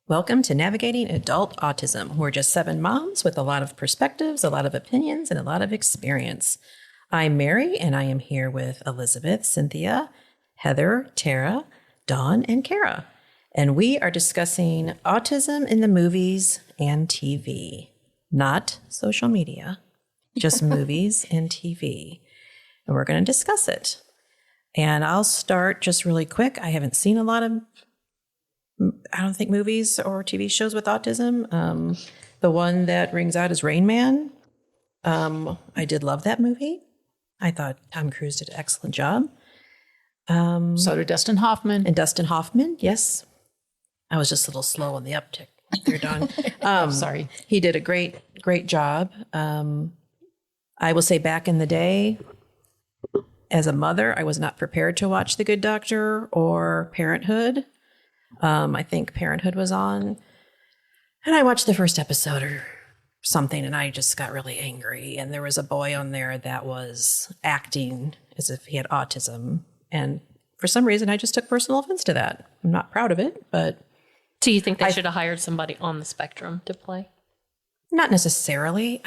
Welcome to Navigating Adult Autism. We're just 7 moms with a lot of perspectives, a lot of opinions, and a lot of experience. I'm Mary, and I am here with Elizabeth, Cynthia, Heather, Tara, Dawn, and Kara. And we are discussing autism in the movies and TV, not social media, just movies and TV. And we're going to discuss it. And I'll start just really quick. I haven't seen a lot of movies or TV shows with autism. The one that rings out is Rain Man. I did love that movie. I thought Tom Cruise did an excellent job. So did Dustin Hoffman. And Dustin Hoffman, yes. I was just a little slow on the uptick there, Don. Sorry. He did a great job. I will say back in the day, as a mother, I was not prepared to watch The Good Doctor or Parenthood. I think Parenthood was on, and I watched the first episode or something, and I just got really angry. And there was a boy on there that was acting as if he had autism, and for some reason, I just took personal offense to that. I'm not proud of it, but do you think they should have hired somebody on the spectrum to play? Not necessarily.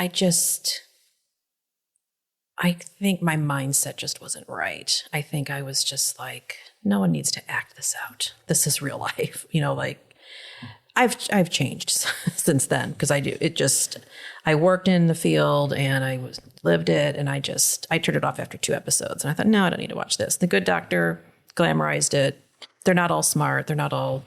I think my mindset just wasn't right. I think I was just like, no one needs to act this out. This is real life. I've changed since then because I worked in the field and I lived it, and I turned it off after 2 episodes, and I thought, no, I don't need to watch this. The Good Doctor glamorized it. They're not all smart. They're not all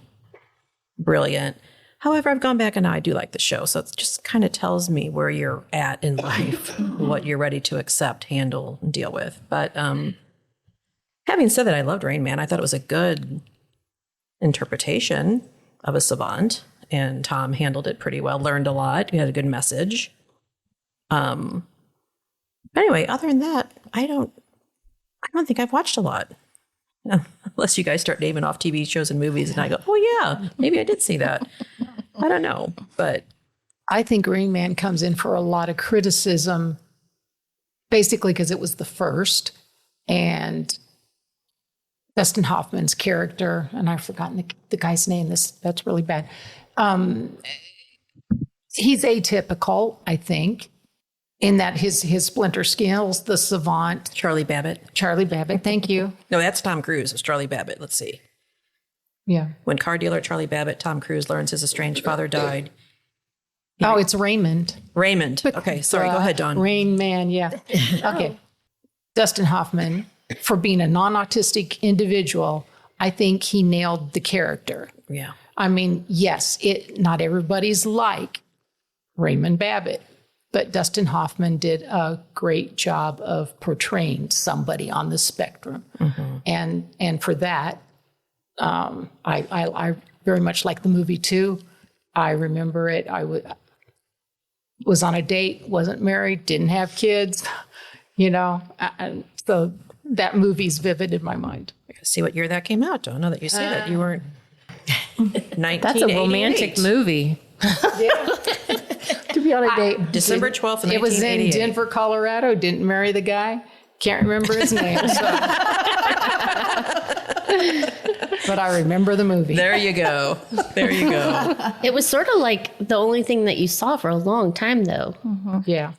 brilliant. However, I've gone back and I do like the show. So it just kind of tells me where you're at in life, what you're ready to accept, handle, and deal with. But having said that, I loved Rain Man. I thought it was a good interpretation of a savant, and Tom handled it pretty well, learned a lot. He had a good message. Anyway, other than that, I don't think I've watched a lot. Unless you guys start naming off TV shows and movies and I go, oh yeah, maybe I did see that. I don't know, but I think Rain Man comes in for a lot of criticism, basically because it was the first, and Dustin Hoffman's character, and I've forgotten the guy's name. That's really bad. He's atypical, I think, in that his splinter skills, the savant. Charlie Babbitt, thank you. No, that's Tom Cruise. It's Charlie Babbitt. Let's see. Yeah. When car dealer Charlie Babbitt, Tom Cruise learns his estranged father died. Oh, it's Raymond. Okay, sorry. Go ahead, Dawn. Rain Man, yeah. Okay. Dustin Hoffman, for being a non-autistic individual, I think he nailed the character. Yeah. I mean, yes, not everybody's like Raymond Babbitt, but Dustin Hoffman did a great job of portraying somebody on the spectrum. Mm-hmm. And for that, I very much like the movie too. I remember it. I was on a date, wasn't married, didn't have kids, and so that movie's vivid in my mind. I gotta see what year that came out. Don't know that you say that. You weren't 1988. That's a romantic movie. Yeah. To be on a date. December 12th, 1988. It was in Denver, Colorado. Didn't marry the guy. Can't remember his name. But I remember the movie. There you go. It was sort of like the only thing that you saw for a long time, though. Mm-hmm. Yeah.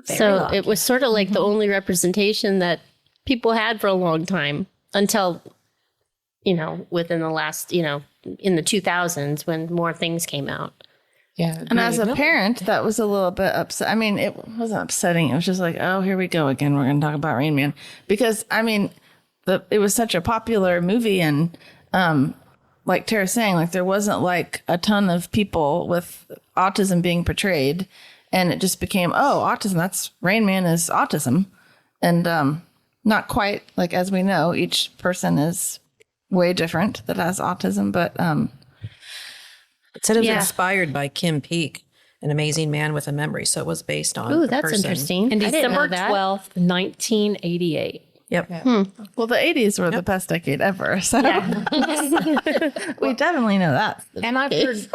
So it was sort of like the only representation that people had for a long time until, within the last, in the 2000s when more things came out. Yeah. And as a parent, that was a little bit upset. I mean, it wasn't upsetting. It was just like, oh, here we go again. We're going to talk about Rain Man. Because, I mean, it was such a popular movie. And like Tara's saying, like there wasn't like a ton of people with autism being portrayed. And it just became, autism. That's Rain Man is autism. And not quite like, as we know, each person is way different that has autism. But it said it was inspired by Kim Peek, an amazing man with a memory. So it was based on Ooh, that's interesting. And December 12th, 1988. Yep. Yeah. Well, the 80s were the best decade ever. So we definitely know that. And I've heard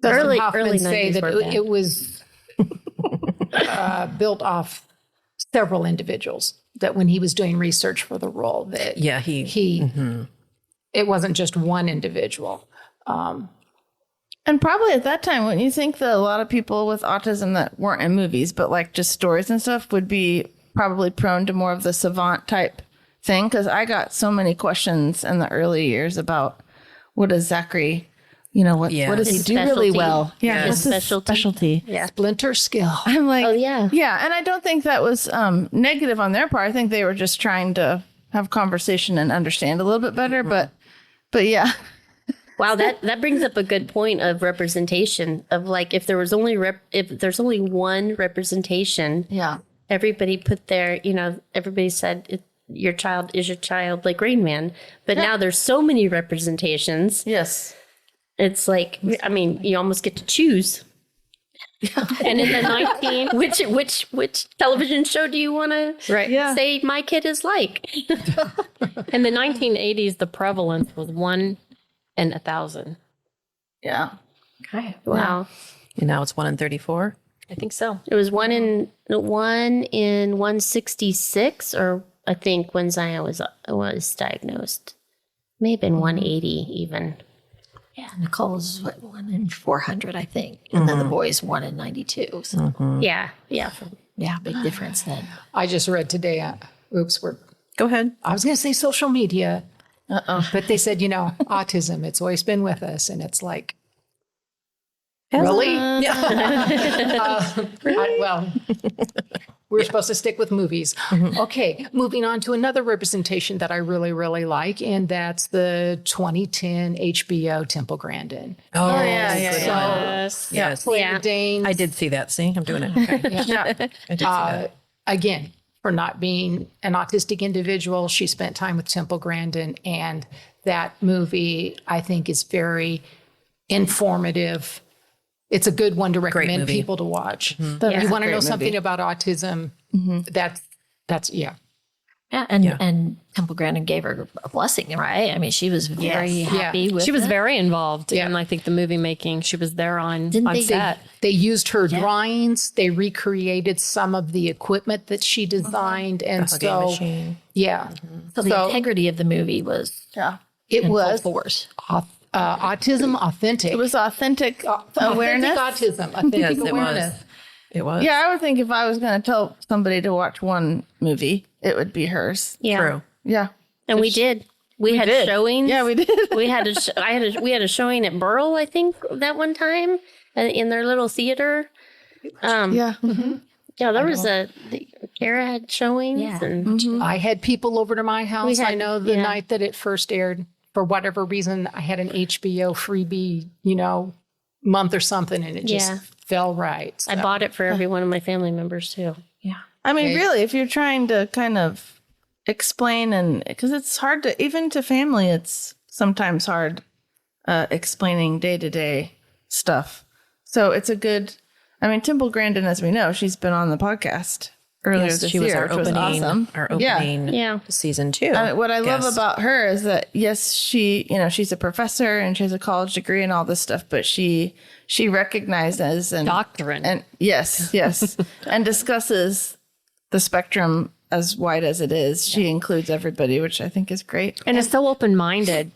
early Hoffman say 90s that were bad. it was built off several individuals, that when he was doing research for the role, that he it wasn't just one individual. And probably at that time, wouldn't you think that a lot of people with autism that weren't in movies, but like just stories and stuff, would be probably prone to more of the savant type thing? Because I got so many questions in the early years about what does Zachary, what does he do really well? Yeah, What's his specialty? Yeah. Splinter skill. I'm like, Oh, yeah. Yeah. And I don't think that was negative on their part. I think they were just trying to have conversation and understand a little bit better. But yeah. Wow, that brings up a good point of representation of like if there's only one representation, everybody put their, everybody said your child is your child, like Rain Man, but now there's so many representations. Yes. It's like, I mean, you almost get to choose. And in the which television show do you want to say my kid is like? In the 1980s, the prevalence was 1 in 1,000. Yeah. Okay. Wow. And now it's 1 in 34. I think so. It was 1 in 166, or I think when Zion was diagnosed, may have been 180 even. Yeah, Nicole's 1 in 400, I think, and then the boys 1 in 92. So Yeah. big difference then. I just read today. Go ahead. I was going to say social media, but they said, autism. It's always been with us, and it's like, really? Well, we're supposed to stick with movies. Okay, moving on to another representation that I really, really like, and that's the 2010 HBO Temple Grandin. Oh, Yes. Yes. Claire Danes. I did see that. See, I'm doing it. Okay. I did see that. Again, for not being an autistic individual, she spent time with Temple Grandin, and that movie, I think, is very informative. It's a good one to recommend people to watch. If you want to know something about autism, that's Yeah, and Temple Grandin gave her a blessing, right? I mean, she was very happy with She was it. very involved in, I think, the movie making. She was there on they- set. They used her drawings. They recreated some of the equipment that she designed, and Hugging so machine. So the integrity of the movie was it in was full force. autism authentic. It was authentic awareness. Authentic autism, authentic Yes, it awareness. was. It was. Yeah, I would think if I was going to tell somebody to watch one movie, it would be hers. Yeah. True. Yeah. And we did. We had did. showings. Yeah, we did. we had we had a showing at Burl, I think, that one time in their little theater. Yeah. There was Kara had showings. Yeah. And I had people over to my house. I know the night that it first aired, for whatever reason, I had an HBO freebie, month or something, and it just fell right. So. I bought it for every one of my family members too. Yeah. I mean, really, if you're trying to kind of explain, and because it's hard to, even to family, it's sometimes hard explaining day-to-day stuff. So it's a good, Temple Grandin, as we know, she's been on the podcast earlier this she was year, our which was opening, awesome. our opening season 2. What I love guest. about her is that, yes, she, she's a professor and she has a college degree and all this stuff, but she recognizes and Doctrine. and yes, and discusses the spectrum as wide as it is. She includes everybody, which I think is great. And is so open-minded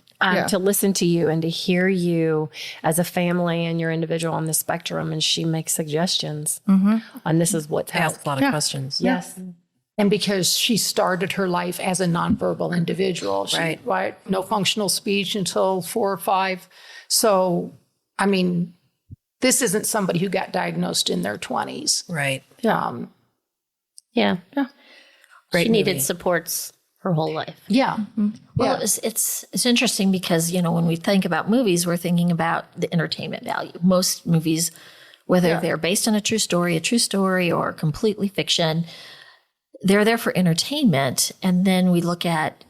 to listen to you and to hear you as a family and your individual on the spectrum. And she makes suggestions. And this is what's Asked a lot of questions. Yes. And because she started her life as a nonverbal individual, right? No functional speech until 4 or 5. So, this isn't somebody who got diagnosed in their 20s. Right. She needed supports her whole life. Yeah. Well, it's interesting because, when we think about movies, we're thinking about the entertainment value. Most movies, whether they're based on a true story or completely fiction, they're there for entertainment. And then we look at,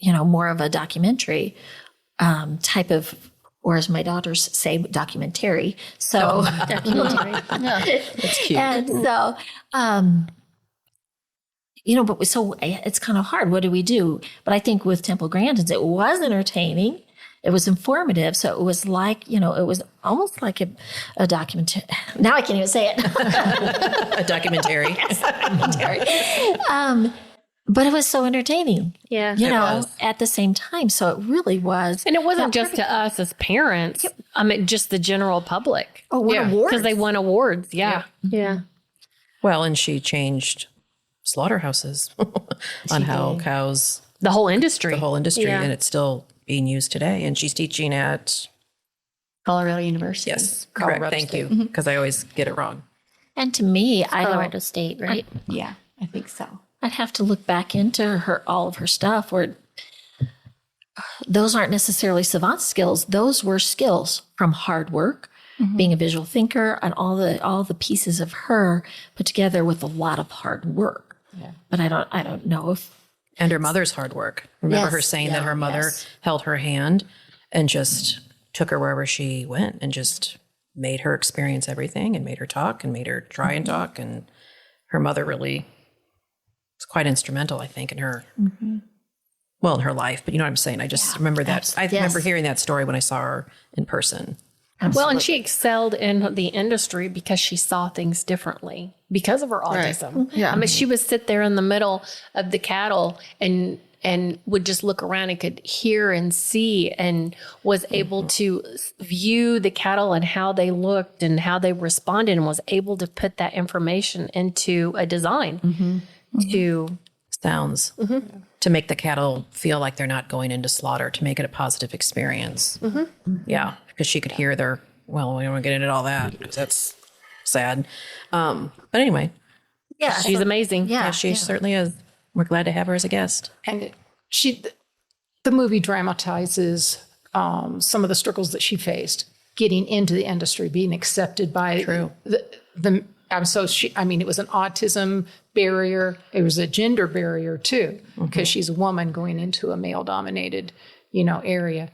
more of a documentary type of, or as my daughters say, documentary. So, Documentary. It's cute. and so, so it's kind of hard. What do we do? But I think with Temple Grandin's, it was entertaining. It was informative. So it was like, it was almost like a documentary. Now I can't even say it. A documentary. Documentary. but it was so entertaining. Yeah. You know, at the same time. So it really was. And it wasn't just to us as parents. I mean, just the general public. Oh, what awards? Because they won awards. Yeah. Yeah. Well, and she changed slaughterhouses on how cows, The whole industry. Yeah. and it's still being used today. And she's teaching at, Colorado University. yes, Colorado correct. Thank State. you, because I always get it wrong. And to me, I Colorado don't, State, right? Yeah, I think so. I'd have to look back into all of her stuff where those aren't necessarily savant skills. Those were skills from hard work, being a visual thinker, and all the pieces of her put together with a lot of hard work. Yeah. But I don't know if. And her mother's hard work. Remember Yes, her saying that yeah, her mother yes. held her hand and just took her wherever she went and just made her experience everything and made her talk and made her try and talk. And her mother really was quite instrumental, I think, in her, well, in her life. But you know what I'm saying? I just remember that. I remember hearing that story when I saw her in person. Well, and she excelled in the industry because she saw things differently because of her autism. Yeah. I mean, she would sit there in the middle of the cattle and would just look around and could hear and see and was able to view the cattle and how they looked and how they responded and was able to put that information into a design to Sounds to make the cattle feel like they're not going into slaughter, to make it a positive experience. Yeah, because she could hear their, well, we don't want to get into all that because that's sad. But anyway, Yeah. she's amazing. yeah, she certainly is. We're glad to have her as a guest. And the movie dramatizes some of the struggles that she faced getting into the industry, being accepted by the I mean, it was an autism barrier. It was a gender barrier too, because she's a woman going into a male-dominated, area.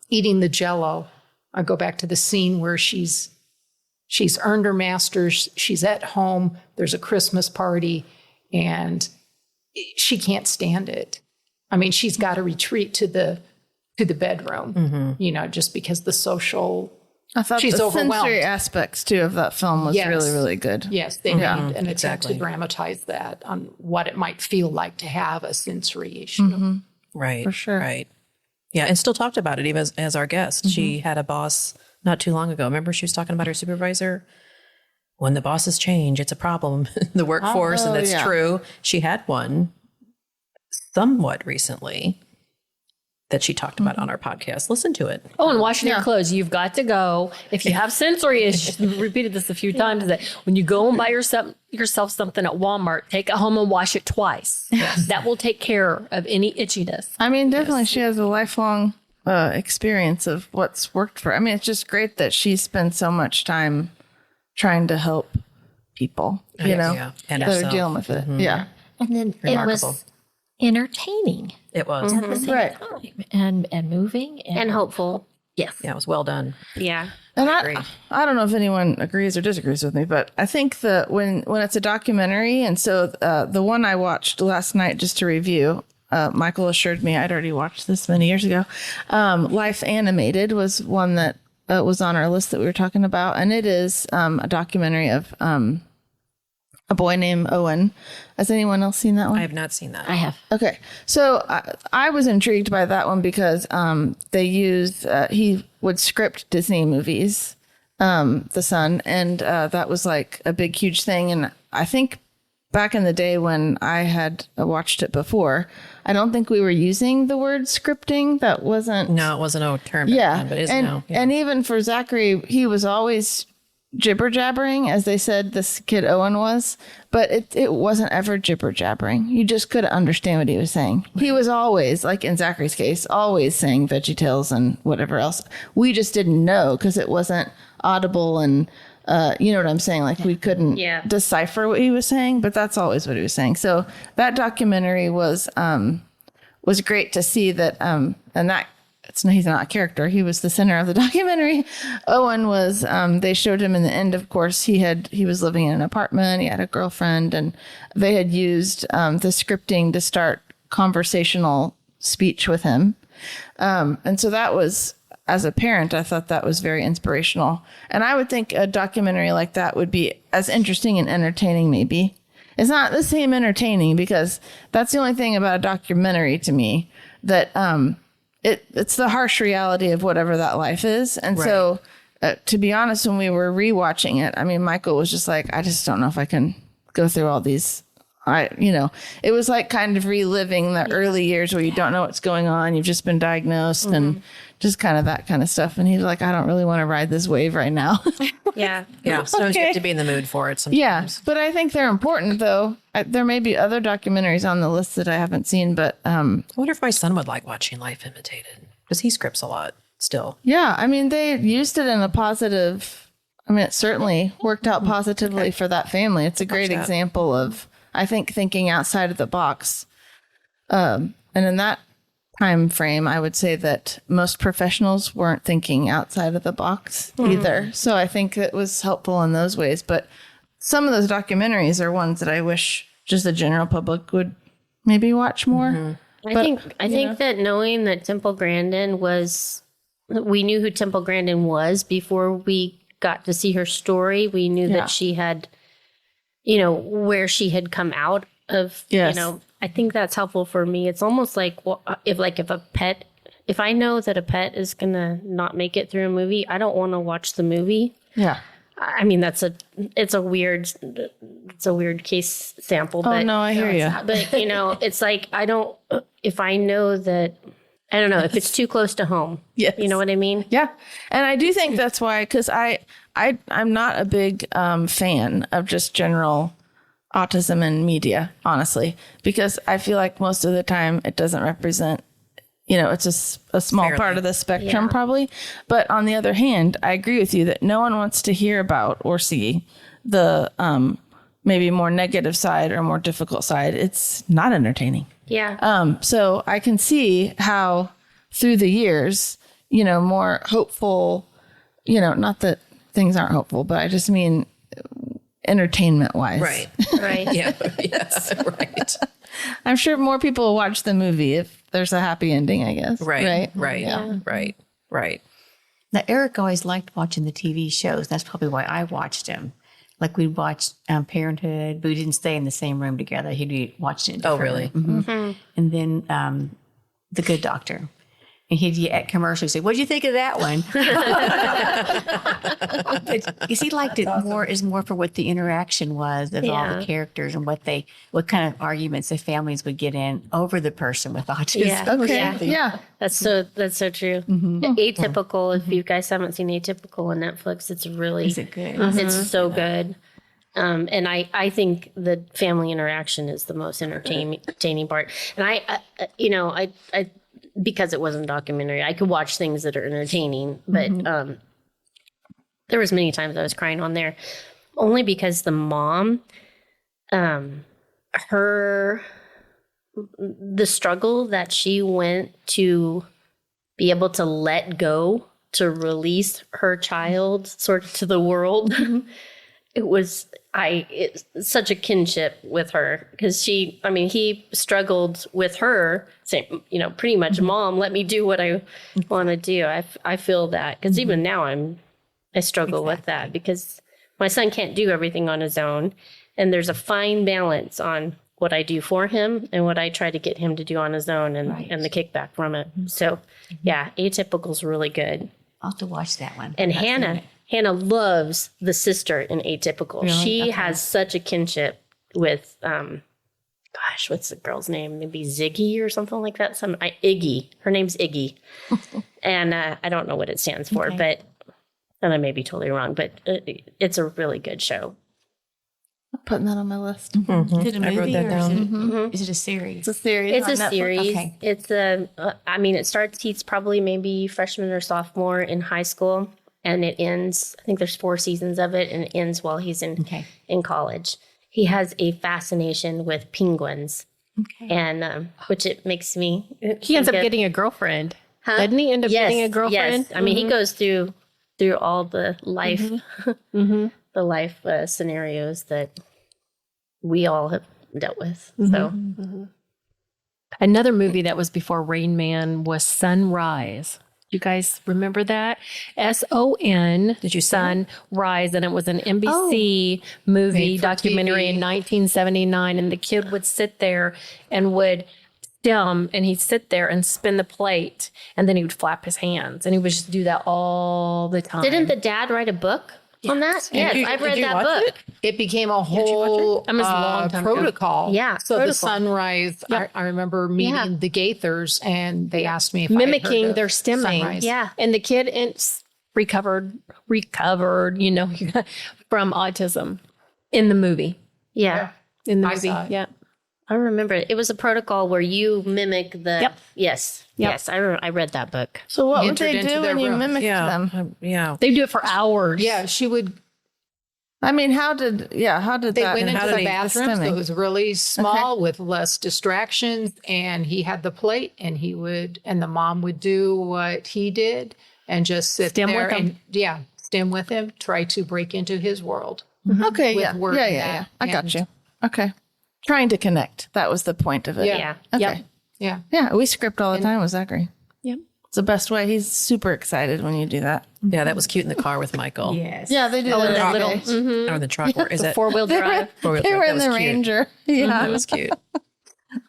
Eating the Jell-O. I go back to the scene where she's earned her master's. She's at home. There's a Christmas party, and she can't stand it. I mean, she's got to retreat to the bedroom, just because the social. I thought she's the overwhelmed. sensory aspects too of that film was Yes. really, really good. Yes, they made an attempt exactly. to dramatize that on what it might feel like to have a sensory issue. Right. For sure. Right. Yeah. And still talked about it even as our guest. She had a boss not too long ago. Remember she was talking about her supervisor? When the bosses change, it's a problem in the workforce. And that's true. She had one somewhat recently that she talked about on our podcast. Listen to it. Oh, and washing your clothes. You've got to go. If you have sensory issues, we've repeated this a few times, that when you go and buy yourself something at Walmart, take it home and wash it twice. That will take care of any itchiness. I mean, definitely she has a lifelong experience of what's worked for her. I mean, it's just great that she spends so much time trying to help people, and that are herself. dealing with it. Yeah. And then Remarkable. it was entertaining It was. at the same time and moving And hopeful. yes. Yeah, it was well done. Yeah. And agree. I don't know if anyone agrees or disagrees with me, but I think that when it's a documentary, and so the one I watched last night just to review, Michael assured me I'd already watched this many years ago. Life Animated was one that was on our list that we were talking about, and it is a documentary of a boy named Owen. Has anyone else seen that one? I have not seen that. I have. Okay. So I was intrigued by that one because they use, he would script Disney movies, the son, and that was like a big, huge thing. And I think back in the day when I had watched it before, I don't think we were using the word scripting. That wasn't. No, it wasn't a term back then, but it is now. Yeah. And even for Zachary, he was always jibber jabbering, as they said this kid Owen was, but it wasn't ever jibber jabbering. You just couldn't understand what he was saying. He was always, like in Zachary's case, always saying VeggieTales and whatever else. We just didn't know because it wasn't audible, and you know what I'm saying? Like we couldn't decipher what he was saying, but that's always what he was saying. So that documentary was great to see that, and that. He's not a character. He was the center of the documentary. Owen was, they showed him in the end, of course, he was living in an apartment. He had a girlfriend, and they had used the scripting to start conversational speech with him. And so that was, as a parent, I thought that was very inspirational. And I would think a documentary like that would be as interesting and entertaining maybe it's not the same entertaining, because that's the only thing about a documentary to me, that it's the harsh reality of whatever that life is. And so to be honest, when we were rewatching it, I mean, Michael was just like, I just don't know if I can go through all these. It was like kind of reliving the early years where you don't know what's going on. You've just been diagnosed and just kind of that kind of stuff. And he's like, I don't really want to ride this wave right now. Yeah. Yeah. Sometimes you have to be in the mood for it sometimes. Yeah. But I think they're important, though. There may be other documentaries on the list that I haven't seen, but I wonder if my son would like watching Life Imitated, because he scripts a lot still. yeah, I mean, they used it in a positive. I mean, it certainly worked out positively for that family. It's a great example of, I think, thinking outside of the box. And in that time frame, I would say that most professionals weren't thinking outside of the box either. So I think it was helpful in those ways. But some of those documentaries are ones that I wish just the general public would maybe watch more. I think that knowing that Temple Grandin we knew who Temple Grandin was before we got to see her story. We knew that she had, where she had come out of, I think that's helpful for me. It's almost like if I know that a pet is going to not make it through a movie, I don't want to watch the movie. Yeah. I mean, it's a weird case sample. But, no, I hear you. But, it's like, if I know that, I don't know, if it's too close to home. Yes. You know what I mean? Yeah. And I do think that's why, because I'm not a big fan of just general autism in media, honestly, because I feel like most of the time it doesn't represent, it's a small part of the spectrum probably. But on the other hand, I agree with you that no one wants to hear about or see the maybe more negative side or more difficult side. It's not entertaining. Yeah. So I can see how through the years, more hopeful, not that things aren't hopeful, but I just mean entertainment wise. Right. Right. Yeah. Yes. Right. I'm sure more people will watch the movie if there's a happy ending, I guess. Right. Yeah. Right. Now, Eric always liked watching the TV shows. That's probably why I watched him. Like we'd watch Parenthood, but we didn't stay in the same room together. He'd watched it. Oh, really? And then The Good Doctor. And he'd at commercials say, "What'd you think of that one?" Because he liked it more for what the interaction was of all the characters and what kind of arguments the families would get in over the person with autism. Yeah. Okay. Yeah. That's so true. Atypical. If you guys haven't seen Atypical on Netflix, it's really, Is it good? it's so good. And I think the family interaction is the most entertaining part. And I because it wasn't a documentary, I could watch things that are entertaining, but there was many times I was crying on there, only because the mom, the struggle that she went to be able to let go, to release her child sort of to the world. It's such a kinship with her, because he struggled with her saying, pretty much, Mom, let me do what I want to do. I feel that, because even now I struggle with that, because my son can't do everything on his own. And there's a fine balance on what I do for him and what I try to get him to do on his own, and the kickback from it. So yeah, Atypical is really good. I'll have to watch that one. And Hannah loves the sister in Atypical. Really? She has such a kinship with, what's the girl's name? Maybe Ziggy or something like that. Iggy. Her name's Iggy. And I don't know what it stands for, and I may be totally wrong, but it's a really good show. I'm putting that on my list. Is it a movie I wrote that down. Is it a series? It's a series. It's on a Netflix. series. Okay. It he's probably maybe freshman or sophomore in high school. And it ends, I think there's 4 seasons of it, and it ends while he's in college. He has a fascination with penguins. And which it makes me. He ends up getting a girlfriend. Huh? Doesn't he end up getting a girlfriend? Yes. I mean, he goes through all the life, the life scenarios that we all have dealt with. So Another movie that was before Rain Man was Sunrise. You guys remember that? SON. Did you see Sunrise? And it was an NBC movie documentary in 1979. And the kid would sit there and would stim, and he'd sit there and spin the plate, and then he would flap his hands, and he would just do that all the time. Didn't the dad write a book on that? Yes, I've read that book. It became a whole It was a long time ago. protocol. Yeah, So protocol. the Sunrise, I remember meeting the Gaithers, and they asked me if I had Mimicking heard of their stimming. Sunrise. Yeah. And the kid recovered, from autism in the movie. Yeah. In the I movie. saw it. Yeah. I remember it. It was a protocol where you mimic the. Yep. Yes. Yep. Yes. I read that book. So what would Entered they into do their when you room. mimicked them? Yeah. They do it for hours. Yeah, she would. I mean, how did They that? went how into did the he- bathroom, so it was really small with less distractions. And he had the plate, and the mom would do what he did and just sit Stim there with him. and stim with him, try to break into his world. Okay, with yeah. word Yeah, and yeah, yeah. that, I got and- you. Okay. Trying to connect. That was the point of it. Yeah. Okay. Yep. Yeah. Yeah, we script all the time with Zachary. Yep. It's the best way. He's super excited when you do that. Yeah, that was cute in the car with Michael. Yes. Yeah, they do that. the every little- day. Or in the truck. Or is it? Four-wheel drive. Four-wheel They drive. were That in was the cute. Ranger. Yeah, That was cute.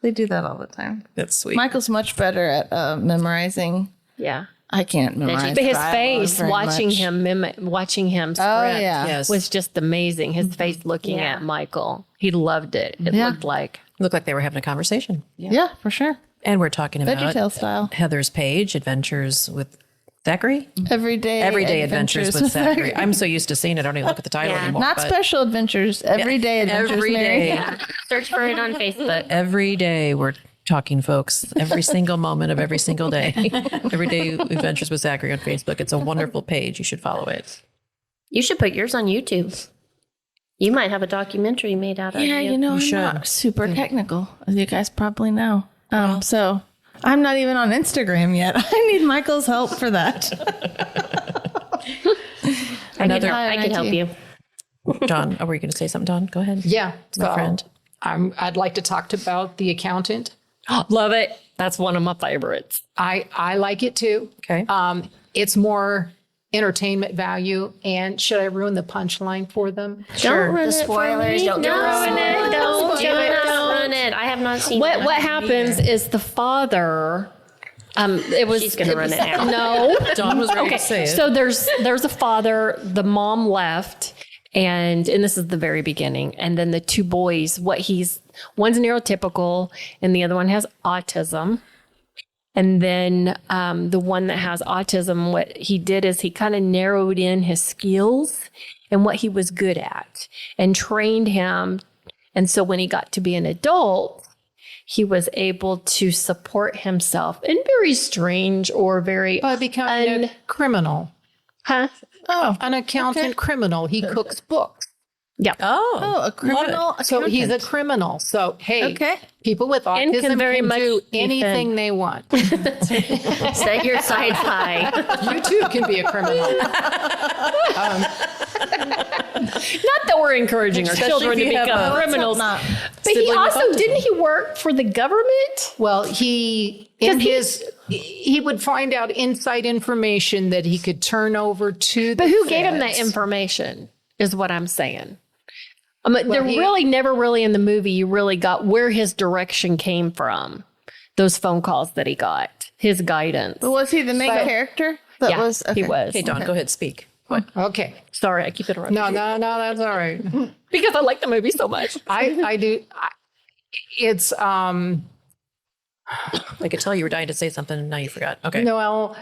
they do that all the time. That's sweet. Michael's much better at memorizing. Yeah. I can't memorize. But his dialogue face, very watching much. him script yeah. Yes. was just amazing. His face looking Yeah. at Michael. He loved it. It Yeah. looked like. Looked like they were having a conversation. Yeah, for sure. And we're talking about VeggieTale style. Heather's page, Adventures with Zachary. Everyday Adventures with Zachary. I'm so used to seeing it. I don't even look at the title Yeah. anymore. Not but special adventures. Everyday adventures. Every Mary. day. Search for it on Facebook. Every day we're talking, folks. Every single moment of every single day. Everyday Adventures with Zachary on Facebook. It's a wonderful page. You should follow it. You should put yours on YouTube. You might have a documentary made out of Yeah, you. you know, I'm should. not super technical, as you guys probably know. So I'm not even on Instagram yet. I need Michael's help for that. I can help you. Don, were you going to say something, Don? Go ahead. Yeah. My So friend. I'd like to talk about The Accountant. Love it. That's one of my favorites. I like it too. Okay. It's more entertainment value. And should I ruin the punchline for them? Don't ruin The it spoilers, for me. don't do ruin it. Don't do it. ruin it. I have not seen What it. what happens is the father it was She's gonna run it now. No. Don was ready to say it. So there's a father, the mom left, and this is the very beginning. And then the two boys, one's neurotypical and the other one has autism. And then the one that has autism, what he did is he kind of narrowed in his skills and what he was good at and trained him. And so when he got to be an adult, he was able to support himself in very strange or very By becoming a criminal. An accountant criminal. He cooks books. Yeah. Oh, a criminal. So he's a accountant. criminal. So, hey, Okay. people with And autism can can, very much do defend. anything they want. Set your sights high. You too can be a criminal. Not that we're encouraging our children to if you have become a- criminals. Not. But he sibling with also, autism. didn't he work for the government? Well, he would find out inside information that he could turn over to. But who gave him that feds. information is what I'm saying. They're he- really never really in the movie, you really got where his direction came from. Those phone calls that he got, his guidance. But was he the main character? That Yeah, was he okay. was. Hey, Don, go ahead, speak. Okay. Sorry, I keep interrupting. No, that's all right. Because I like the movie so much. I do. It's I could tell you were dying to say something and now you forgot. Okay. well,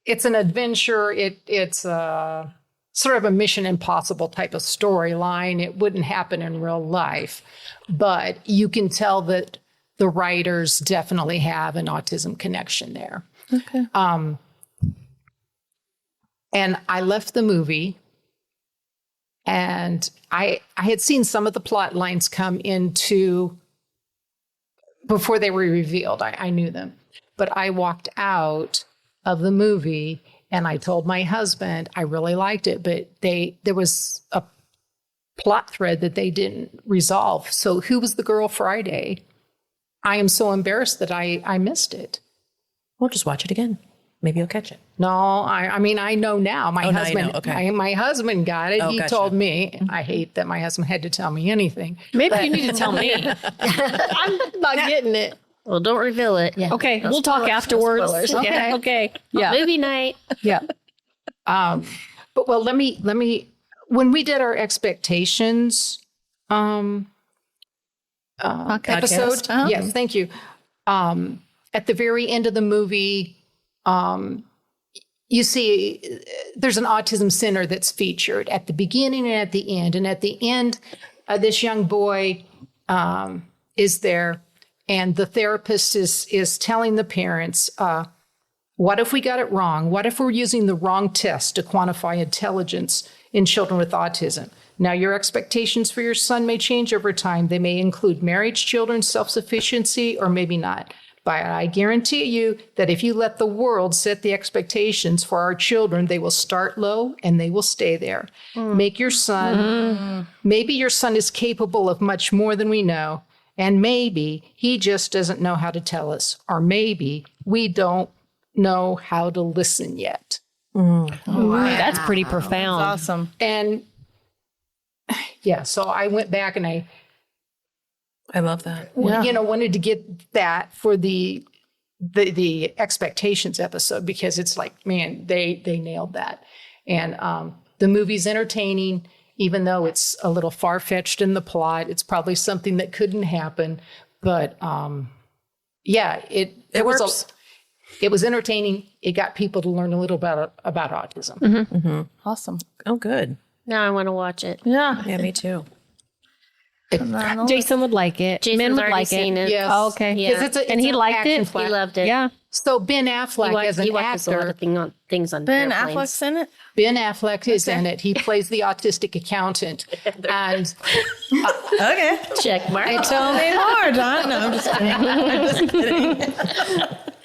it's an adventure. It's sort of a Mission Impossible type of storyline. It wouldn't happen in real life, but you can tell that the writers definitely have an autism connection there. Okay. And I left the movie and I had seen some of the plot lines come into before they were revealed. I knew them, but I walked out of the movie and I told my husband I really liked it, but there was a plot thread that they didn't resolve. So who was the girl Friday? I am so embarrassed that I missed it. We'll just watch it again. Maybe you'll catch it. No, I mean, I know now. My now you husband, know. Okay. my husband got it. Oh, He gotcha. told me. I hate that my husband had to tell me anything. Maybe you need to tell me. I'm not getting it. Well, don't reveal it. Yeah. Okay, we'll talk afterwards. spoilers. Okay. Okay. Yeah. Movie night. Yeah. But well, let me. When we did our expectations episode, Uh-huh. yes, thank you. At the very end of the movie, you see there's an autism center that's featured at the beginning and at the end. And at the end, this young boy is there, and the therapist is telling the parents, what if we got it wrong? What if we're using the wrong test to quantify intelligence in children with autism? Now, your expectations for your son may change over time. They may include marriage, children, self-sufficiency, or maybe not. But I guarantee you that if you let the world set the expectations for our children, they will start low and they will stay there. Make your son, maybe your son is capable of much more than we know, and maybe he just doesn't know how to tell us, or maybe we don't know how to listen yet. That's pretty profound. Awesome. And yeah, so I went back and I love that. wanted to get that for the expectations episode, because it's like, man, they nailed that. And the movie's entertaining, even though it's a little far-fetched in the plot. It's probably something that couldn't happen, but it works. It was entertaining. It got people to learn a little about autism. Awesome. Oh, good. Now I want to watch it. Yeah. Yeah, me too. Jason would like it. Jason's Men would already like seen it. it. Yes. Oh, okay. Yeah. It's And he an liked action it? flick. He loved it. Yeah. So Ben Affleck as an He watches a lot actor, of things on Ben airplanes. Affleck's in it? Ben Affleck is in it. He plays the autistic accountant. And Okay. Check mark. Tell me more, Don. No, I'm just kidding. I'm just kidding.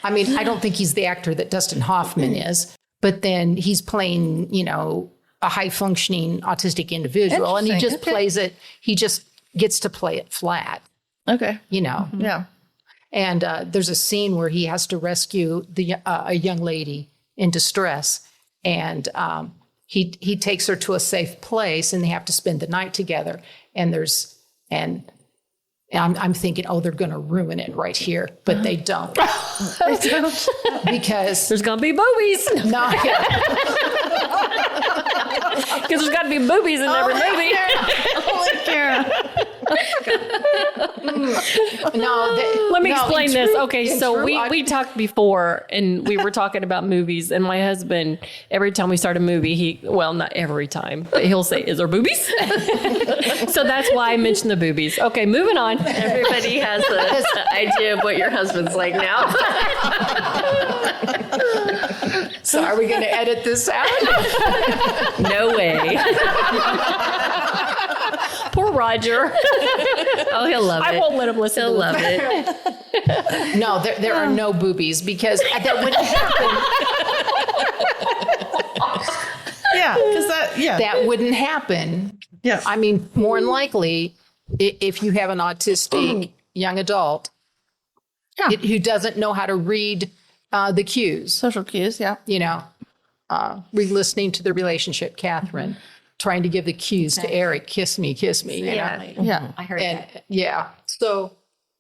I mean, I don't think he's the actor that Dustin Hoffman is, but then he's playing, a high functioning autistic individual, and he just Interesting. Okay. plays it. He just gets to play it flat, Okay. Yeah. And there's a scene where he has to rescue a young lady in distress, and he takes her to a safe place, and they have to spend the night together. And I'm thinking, oh, they're going to ruin it right here, but they don't. Because There's going to be boobies. no, Because there's got to be boobies in every movie. Holy Kara. Let me explain this. Okay, in so true we talked before, and we were talking about movies, and my husband, every time we start a movie, not every time, but he'll say, "Is there boobies?" So that's why I mentioned the boobies. Okay, moving on. Everybody has an idea of what your husband's like now. So are we going to edit this out? No way. Poor Roger. Oh, he'll love it. I won't let him listen. He'll to love this. it. No, there are no boobies, because that wouldn't happen. Yeah. Because That wouldn't happen. Yeah. I mean, more than likely, if you have an autistic young adult who doesn't know how to read the cues, social cues. Yeah. re-listening to the relationship, Catherine, trying to give the cues to Eric, kiss me, Yeah. Yeah. I heard And that. yeah, so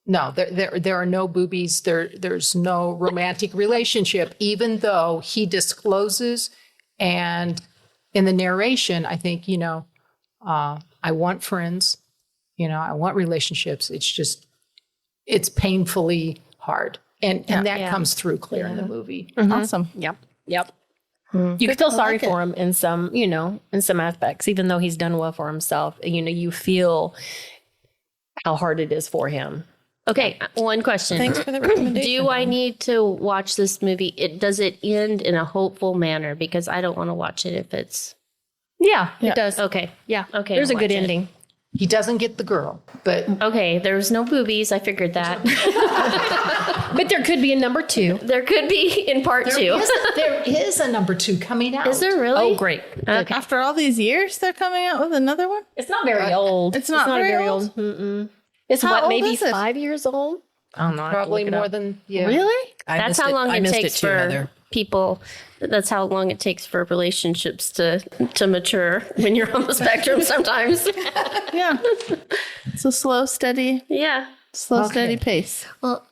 no, there are no boobies. There's no romantic relationship, even though he discloses. And in the narration, I think, I want friends, I want relationships. It's painfully hard. And that comes through clear in the movie. Awesome. Yep. You can feel sorry for him in some aspects, even though he's done well for himself. You feel how hard it is for him. Okay, one question. Thanks for the recommendation. Do I need to watch this movie? Does it end in a hopeful manner? Because I don't want to watch it if it's... Yeah, it does. Okay. Yeah. Okay, There's a I'll good watch it. ending. He doesn't get the girl, but Okay, there's no boobies. I figured that. But there could be a number 2. There could be in part 2. there is a number 2 coming out. Is there really? Oh, great. Okay. After all these years, they're coming out with another one? It's not very old. It's not very old? Mm-mm. It's How old maybe is it? 5 years old? I don't know. I have to Probably look it more up. than, yeah. Really? I That's missed how long I it missed takes too, for Heather. people, that's how long it takes for relationships to mature when you're on the spectrum sometimes. Yeah. It's a slow, steady Steady pace. Well,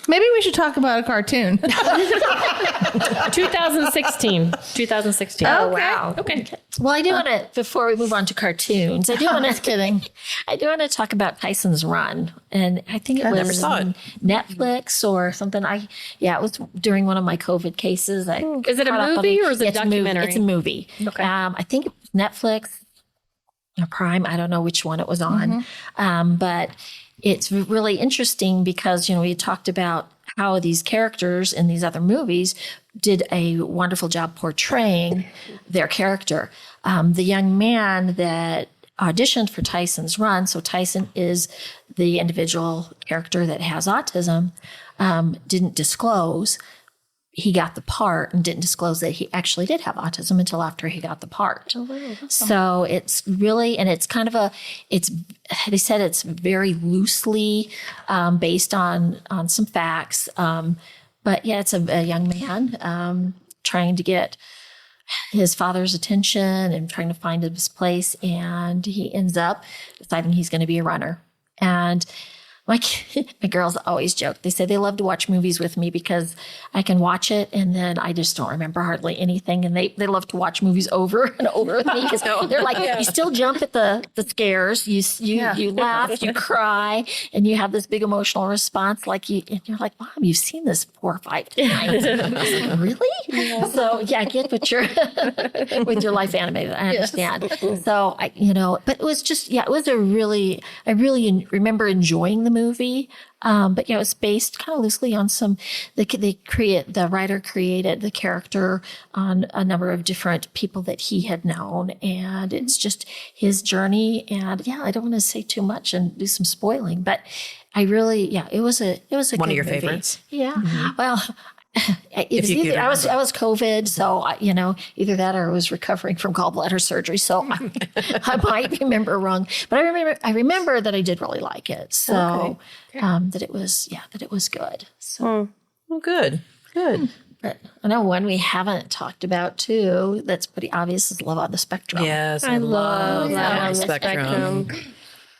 Maybe we should talk about a cartoon. 2016. Oh, wow. Okay. well, I do want to, before we move on to cartoons, I do want to Kidding. I do want to talk about Tyson's Run, and I think it never was saw it. Netflix or something. It was during one of my COVID cases. Is it a caught up on movie or is it a it's movie. documentary? It's a movie. Okay. I think it was Netflix or Prime. I don't know which one it was on, but it's really interesting because we talked about how these characters in these other movies did a wonderful job portraying their character. The young man that auditioned for Tyson's Run, so Tyson is the individual character that has autism, didn't disclose he got the part and didn't disclose that he actually did have autism until after he got the part. Oh, wow. So it's really, and it's kind of they said it's very loosely based on some facts. But yeah, it's a young man trying to get his father's attention and trying to find his place. And he ends up deciding he's going to be a runner. And my girls always joke. They say they love to watch movies with me because I can watch it and then I just don't remember hardly anything. And they love to watch movies over and over with me because they're like, you still jump at the scares, you laugh, you cry, and you have this big emotional response. And you're like, Mom, you've seen this 4 or 5 times. I was like, really? Yeah. So yeah, I get what you're with your life animated. I understand. Yes. So but it was just it was I really remember enjoying the movie. But it was based kind of loosely on the writer created the character on a number of different people that he had known. And it's just his journey. And I don't want to say too much and do some spoiling, but I really, it was a One good of your movie. favorites. Yeah. Mm-hmm. Well, it was either, I was COVID, so either that or I was recovering from gallbladder surgery. So I might remember wrong, but I remember that I did really like it. So that it was good. So Well, good. but I know one we haven't talked about too. That's pretty obvious is Love on the Spectrum. Yes, I love Love on the Spectrum.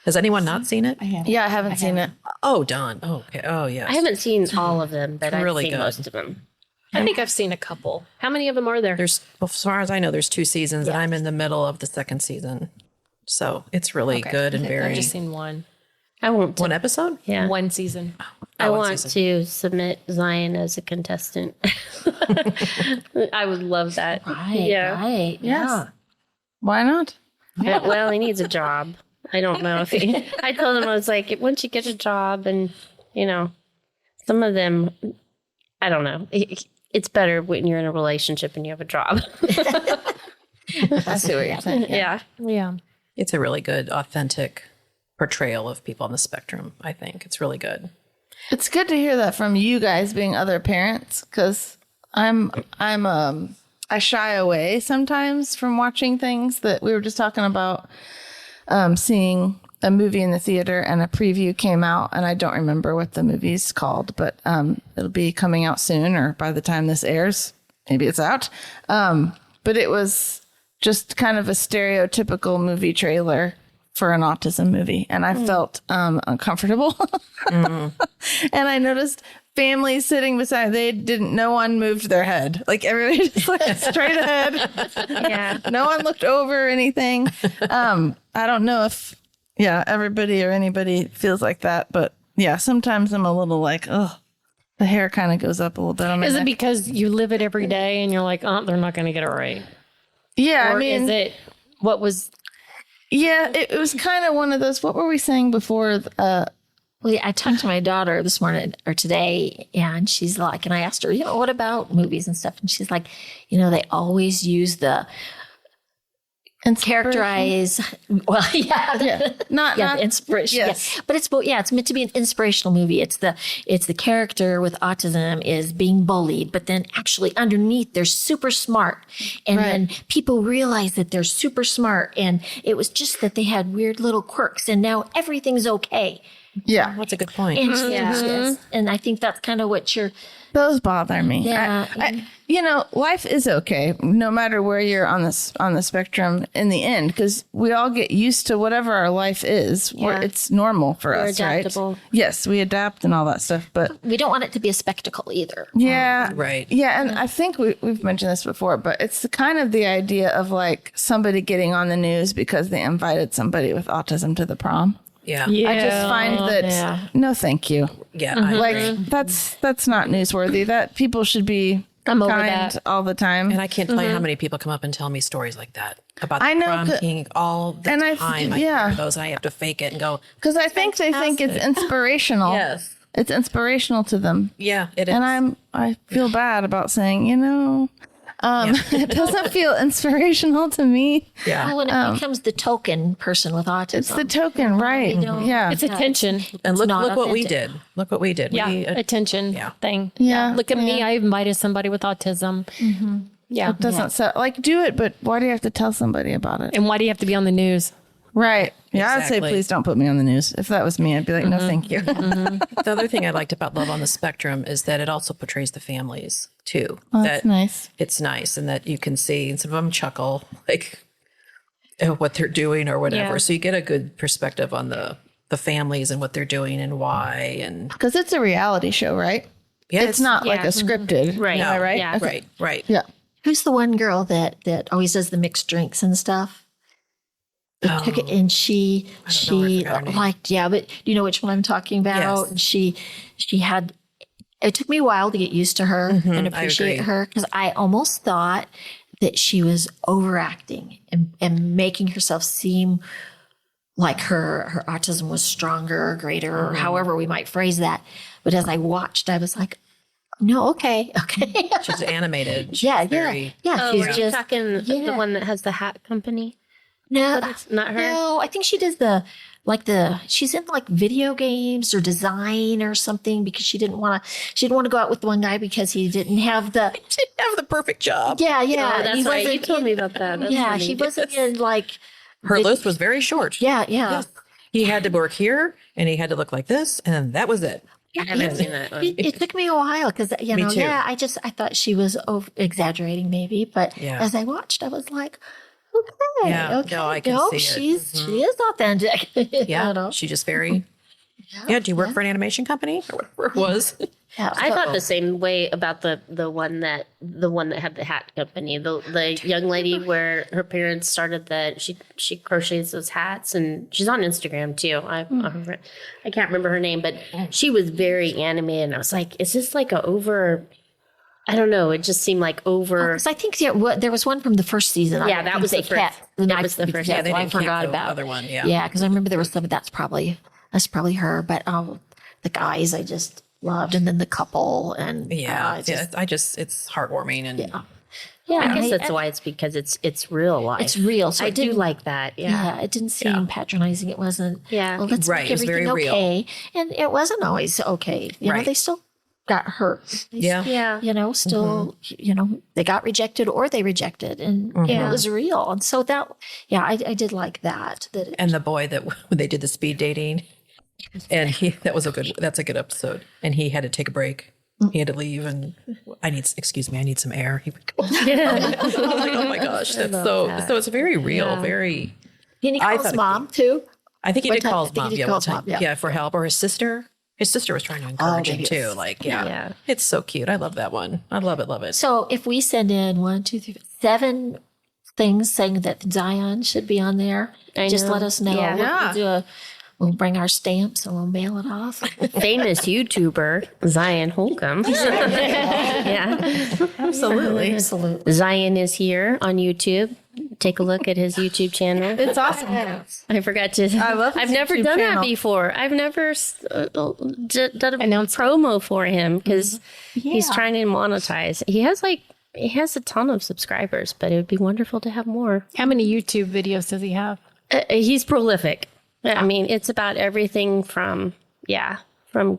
Has anyone not seen it? Yeah, I haven't seen it. Oh, Dawn. Oh, okay. Oh, yes. I haven't seen all of them, but I've Really seen good. most of them. I think I've seen a couple. How many of them are there? There's, as far as I know, there's 2 seasons, and I'm in the middle of the 2nd season. So it's really good and very. I've just seen one. I want to. One episode? Yeah. One season. I one want season. to submit Zion as a contestant. I would love that. Right. Yeah. Right. Yeah. Why not? Well, he needs a job. I don't know if he. I told him I was like, once you get a job, and some of them, I don't know. It's better when you're in a relationship and you have a job. I see what you're saying. Yeah. Yeah. It's a really good, authentic portrayal of people on the spectrum, I think. It's really good. It's good to hear that from you guys being other parents, because I shy away sometimes from watching things that we were just talking about. Seeing a movie in the theater and a preview came out, and I don't remember what the movie's called, but it'll be coming out soon, or by the time this airs, maybe it's out. But it was just kind of a stereotypical movie trailer for an autism movie, and I felt uncomfortable. And I noticed families sitting beside, no one moved their head. Like everybody just looked straight ahead. Yeah. No one looked over or anything. I don't know if, everybody or anybody feels like that, but sometimes I'm a little like, oh, the hair kind of goes up a little bit on my Is it neck. because you live it every day and you're like, oh, they're not going to get it right? Yeah, Or I mean, is it what was? yeah, it was kind of one of those, what were we saying before? Well, I talked to my daughter this morning or today, and she's like, and I asked her, what about movies and stuff? And she's like, they always use the characterize. Well, not inspiration. Yes. Yeah. But it's meant to be an inspirational movie. It's the character with autism is being bullied, but then actually underneath they're super smart, and then people realize that they're super smart, and it was just that they had weird little quirks, and now everything's okay. Yeah. That's a good point. And and I think that's kind of what you're. Those bother me. Yeah. Life is okay no matter where you're on the spectrum in the end, because we all get used to whatever our life is. Yeah. It's normal for us, adaptable. right? Yes, we adapt and all that stuff, but We don't want it to be a spectacle either. yeah, Right. Yeah, and I think we've mentioned this before, but it's the idea of like somebody getting on the news because they invited somebody with autism to the prom. Yeah. I just find that no, thank you. Yeah. I Like agree. that's not newsworthy. That people should be I'm over kind that. all the time. And I can't tell you how many people come up and tell me stories like that about the I know, prom king all the and time. I hear those, and I have to fake it and go, Because I think they think it's inspirational. yes. It's inspirational to them. Yeah, it is. And I feel bad about saying, it doesn't feel inspirational to me. yeah. When it becomes the token person with autism. It's the token, right? Yeah. It's attention. And look not what we authentic. did. Look what we did. Yeah, We, attention thing. Yeah. Look at me. I invited somebody with autism. Yeah. It doesn't so like do it, but why do you have to tell somebody about it? And why do you have to be on the news? Right. Yeah, I'd say Exactly. please don't put me on the news. If that was me, I'd be like, no, thank you. the other thing I liked about Love on the Spectrum is that it also portrays the families too. Well, that's nice. It's nice, and that you can see, and some of them chuckle like at what they're doing or whatever. Yeah. So you get a good perspective on the families and what they're doing and why. And Because it's a reality show, right? yeah, It's not like a scripted. Right. no, Am I right? Yeah. Right. Right. Yeah. Who's the one girl that always does the mixed drinks and stuff? It took it, and she I forgot her name. liked, but you know which one I'm talking about. Yes. And she had. It took me a while to get used to her and appreciate agree. her, because I almost thought that she was overacting and making herself seem like her autism was stronger or greater, or however we might phrase that. But as I watched, I was like, no, okay. She's animated. She's Yeah. very- Oh, She's were you just talking the one that has the hat company? no, That's not her? No, I think she does she's in like video games or design or something, because she didn't want to go out with the one guy because he didn't have the She didn't have the perfect job. yeah. Oh, He that's right. wasn't You told in- me about that. That's yeah, funny. he wasn't in like Her list was very short. yeah. Yes. He had to work here, and he had to look like this, and that was it. I haven't seen that one. It took me a while because Me too. I thought she was exaggerating maybe, but Yeah. as I watched, I was like, okay, Yeah, okay, no, I can see it. she is authentic. Yeah. You know? She just very. Yeah. Do you work for an animation company or whatever it was? Yeah, I so- thought the same way about the one that had the hat company. The young lady where her parents started that she crochets those hats, and she's on Instagram too. I can't remember her name, but she was very animated, and I was like, is this like a over? I don't know. It just seemed like over. 'Cause I think there was one from the first season. Yeah, I that think was they the first- kept the that knife was the first- yeah, yeah, they I didn't keep forgot the about other one, yeah. yeah, because I remember there was some. That's probably her. But the guys I just loved, and then the couple, and Yeah. it's just- It's heartwarming and I guess that's why it's because it's real life. it's real. So I it do didn't- like that. Yeah. Yeah, it didn't seem patronizing. It wasn't. Yeah. Well, let's Right, make it was everything very real. okay, and it wasn't always okay. You know, Right. they still got hurt. They Yeah. Yeah. you know, still, they got rejected or they rejected, and it was real. And so I did like that. and the boy that when they did the speed dating, and that's a good episode. And he had to take a break. He had to leave, and I need some air. He would go. I was like, oh my gosh, that's so it's very real, very. and he I calls thought it- mom too. I think he One did time- call I his think he mom. did Yeah, call one his time. mom, yeah. Yeah, for help, or his sister. His sister was trying to encourage him maybe too. it's- Like, Yeah. it's so cute. I love that one. I love it. So if we send in 1, 2, 3, 7 things saying that Zion should be on there, I just know. let us know. Yeah. We'll bring our stamps and we'll mail it off. Famous YouTuber Zion Holcomb. Yeah. Absolutely. Absolutely. Zion is here on YouTube. Take a look at his YouTube channel. It's awesome. I forgot to. I love his I've never YouTube done channel. that before. I've never done a promo for him because he's trying to monetize. He has a ton of subscribers, but it would be wonderful to have more. How many YouTube videos does he have? He's prolific. I mean, it's about everything from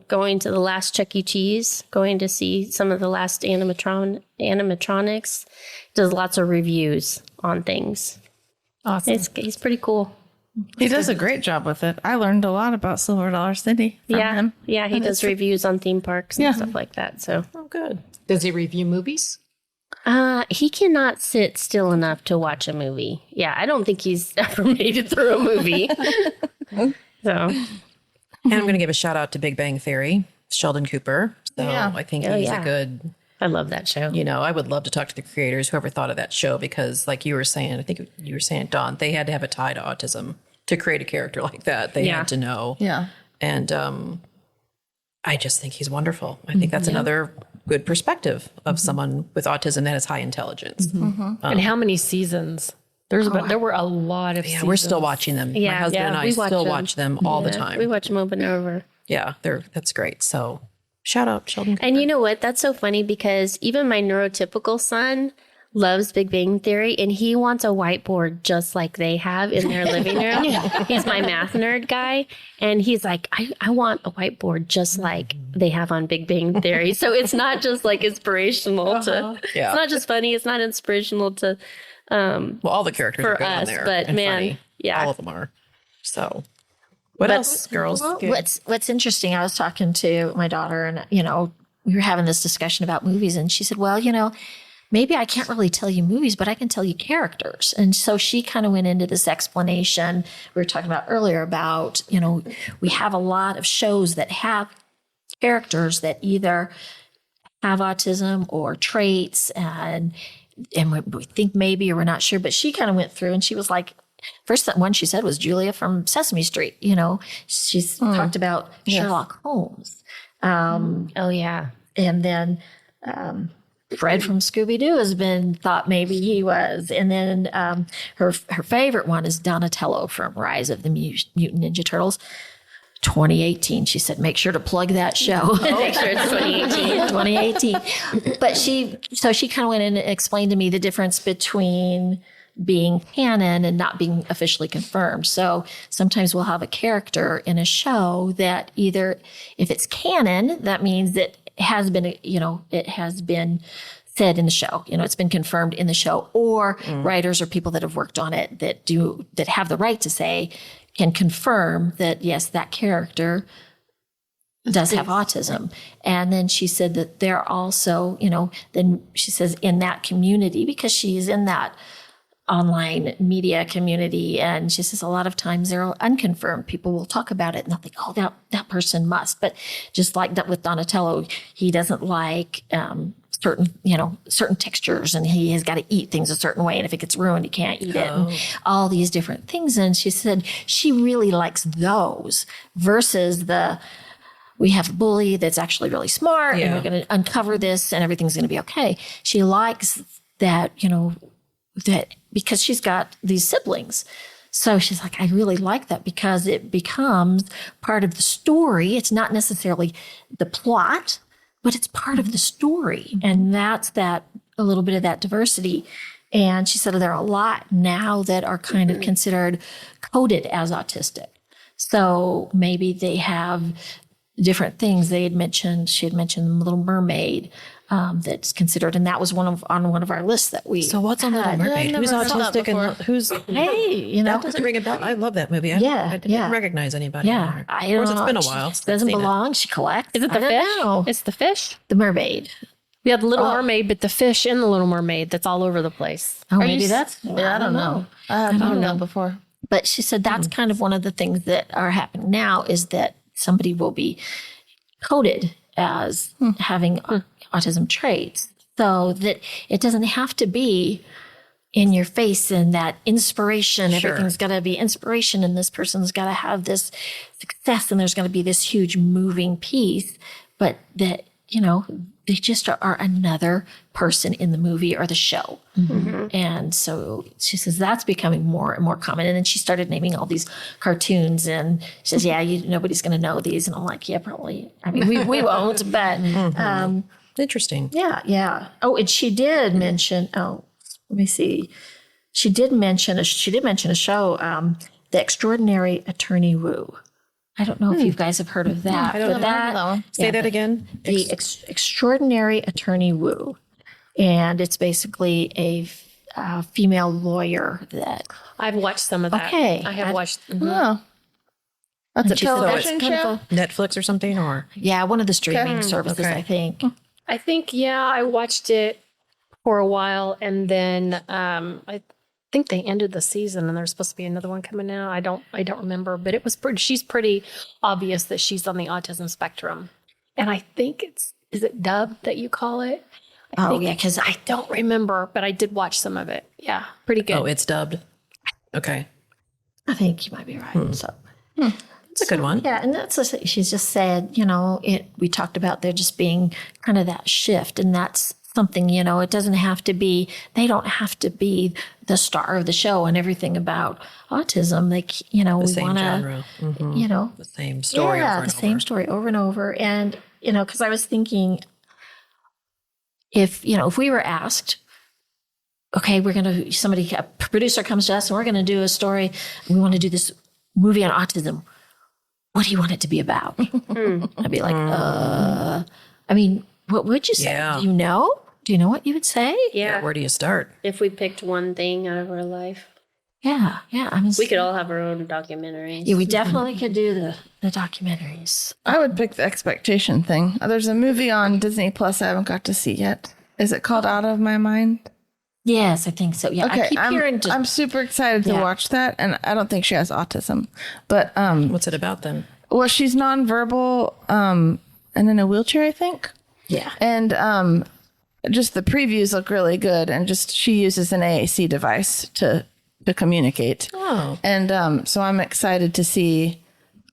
going to the last Chuck E. Cheese, going to see some of the last animatronics. Does lots of reviews on things. Awesome. He's pretty cool. He does a great job with it. I learned a lot about Silver Dollar City from him. Yeah, he does reviews on theme parks and stuff like that. So, Oh, good. Does he review movies? he cannot sit still enough to watch a movie. Yeah, I don't think he's ever made it through a movie. So, And I'm going to give a shout out to Big Bang Theory, Sheldon Cooper. So I think he's a good, I love that show. I would love to talk to the creators, whoever thought of that show, because like you were saying, I think you were saying, Dawn, they had to have a tie to autism to create a character like that. They had to know. Yeah. And I just think he's wonderful. I think that's another good perspective of someone with autism that has high intelligence. And how many seasons? There were a lot of seasons. We're still watching them. Yeah, My husband and I we still watch them all the time. We watch them over and over. Yeah, that's great. So shout out Sheldon. And you know what? That's so funny because even my neurotypical son loves Big Bang Theory and he wants a whiteboard just like they have in their living room. He's my math nerd guy. And he's like, I want a whiteboard just like they have on Big Bang Theory. So it's not just like inspirational it's not just funny. It's not inspirational to, well, all the characters are for good on us, there. but and man, funny. yeah. All of them are. So what else, girls? Well, what's interesting, I was talking to my daughter and, we were having this discussion about movies and she said, well, maybe I can't really tell you movies, but I can tell you characters. And so she kind of went into this explanation we were talking about earlier about, we have a lot of shows that have characters that either have autism or traits and we think maybe, or we're not sure, but she kind of went through and she was like, first one she said was Julia from Sesame Street. She's talked about Sherlock Holmes. Oh, yeah. And then Fred from Scooby-Doo has been thought maybe he was. And then her favorite one is Donatello from Rise of the Mutant Ninja Turtles. 2018. She said, make sure to plug that show. Make sure it's 2018. 2018. But she kind of went in and explained to me the difference between being canon and not being officially confirmed. So sometimes we'll have a character in a show that either, if it's canon, that means that it has been said in the show, it's been confirmed in the show, or writers or people that have worked on it that have the right to say, can confirm that, yes, that character does have autism. And then she said that they're also, then she says in that community, because she's in that online media community. And she says a lot of times they're unconfirmed. People will talk about it and they'll think, oh, that person must. But just like that with Donatello, he doesn't like certain textures and he has got to eat things a certain way. And if it gets ruined, he can't eat it and all these different things. And she said she really likes those versus we have a bully that's actually really smart and we're going to uncover this and everything's going to be okay. She likes that, that because she's got these siblings. So she's like, I really like that because it becomes part of the story. It's not necessarily the plot, but it's part of the story. And that's a little bit of that diversity. And she said there are a lot now that are kind of considered coded as autistic. So maybe they have different things. She had mentioned Little Mermaid, that's considered, and that was on one of our lists that we. So what's on Little Mermaid? Who's autistic and who's? Hey, that doesn't ring a bell. I love that movie. I didn't recognize anybody. Yeah, of course, it's been a while. She doesn't belong. She collects. Is it the fish? It's the fish? The mermaid. Yeah, the Little Mermaid, but the fish in the Little Mermaid that's all over the place. Oh, maybe that's. I don't know. I don't know before. But she said that's kind of one of the things that are happening now is that somebody will be coded as having autism traits, so that it doesn't have to be in your face and that inspiration. Sure. Everything's got to be inspiration and this person's got to have this success and there's going to be this huge moving piece, but that, they just are another person in the movie or the show. Mm-hmm. And so she says that's becoming more and more common. And then she started naming all these cartoons and she says, nobody's going to know these. And I'm like, yeah, probably. I mean, we won't, but interesting. Yeah. Oh, and she did mention, let me see. She did mention a show, The Extraordinary Attorney Woo. I don't know if you guys have heard of that. I don't know that one. Say that again. The Extraordinary Attorney Woo. And it's basically female lawyer that. I've watched some of that. Okay. I have watched. Oh, that's a So it's television kind of show. Netflix or something, or Yeah, one of the streaming services, I think. I think, I watched it for a while, and then I think they ended the season, and there's supposed to be another one coming out. I don't remember, but it was pretty. She's pretty obvious that she's on the autism spectrum, and I think is it dubbed that you call it? Oh, yeah, because I don't remember, but I did watch some of it. Yeah, pretty good. oh, it's dubbed. Okay, I think you might be right. So. it's a good one. Yeah, and that's just, she's just said, we talked about there just being kind of that shift, and that's something, it doesn't have to be, they don't have to be the star of the show and everything about autism. Like, The we same want genre. to, The same story. yeah, over and the same over. story over and over. And, because I was thinking, if we were asked, okay, a producer comes to us and we're going to do a story, we want to do this movie on autism. What do you want it to be about? I'd be like, what would you say? Yeah. Do you know? Do you know what you would say? yeah. Where do you start? If we picked one thing out of our life, Yeah. we could all have our own documentaries. Yeah, we definitely could do the documentaries. I would pick the expectation thing. There's a movie on Disney Plus I haven't got to see yet. Is it called Out of My Mind? Yes, I think so. Yeah, I keep hearing. I'm super excited to watch that, and I don't think she has autism, but What's it about then? well, she's nonverbal, and in a wheelchair, I think. Yeah. And just the previews look really good, and just she uses an AAC device to communicate. Oh, And so I'm excited to see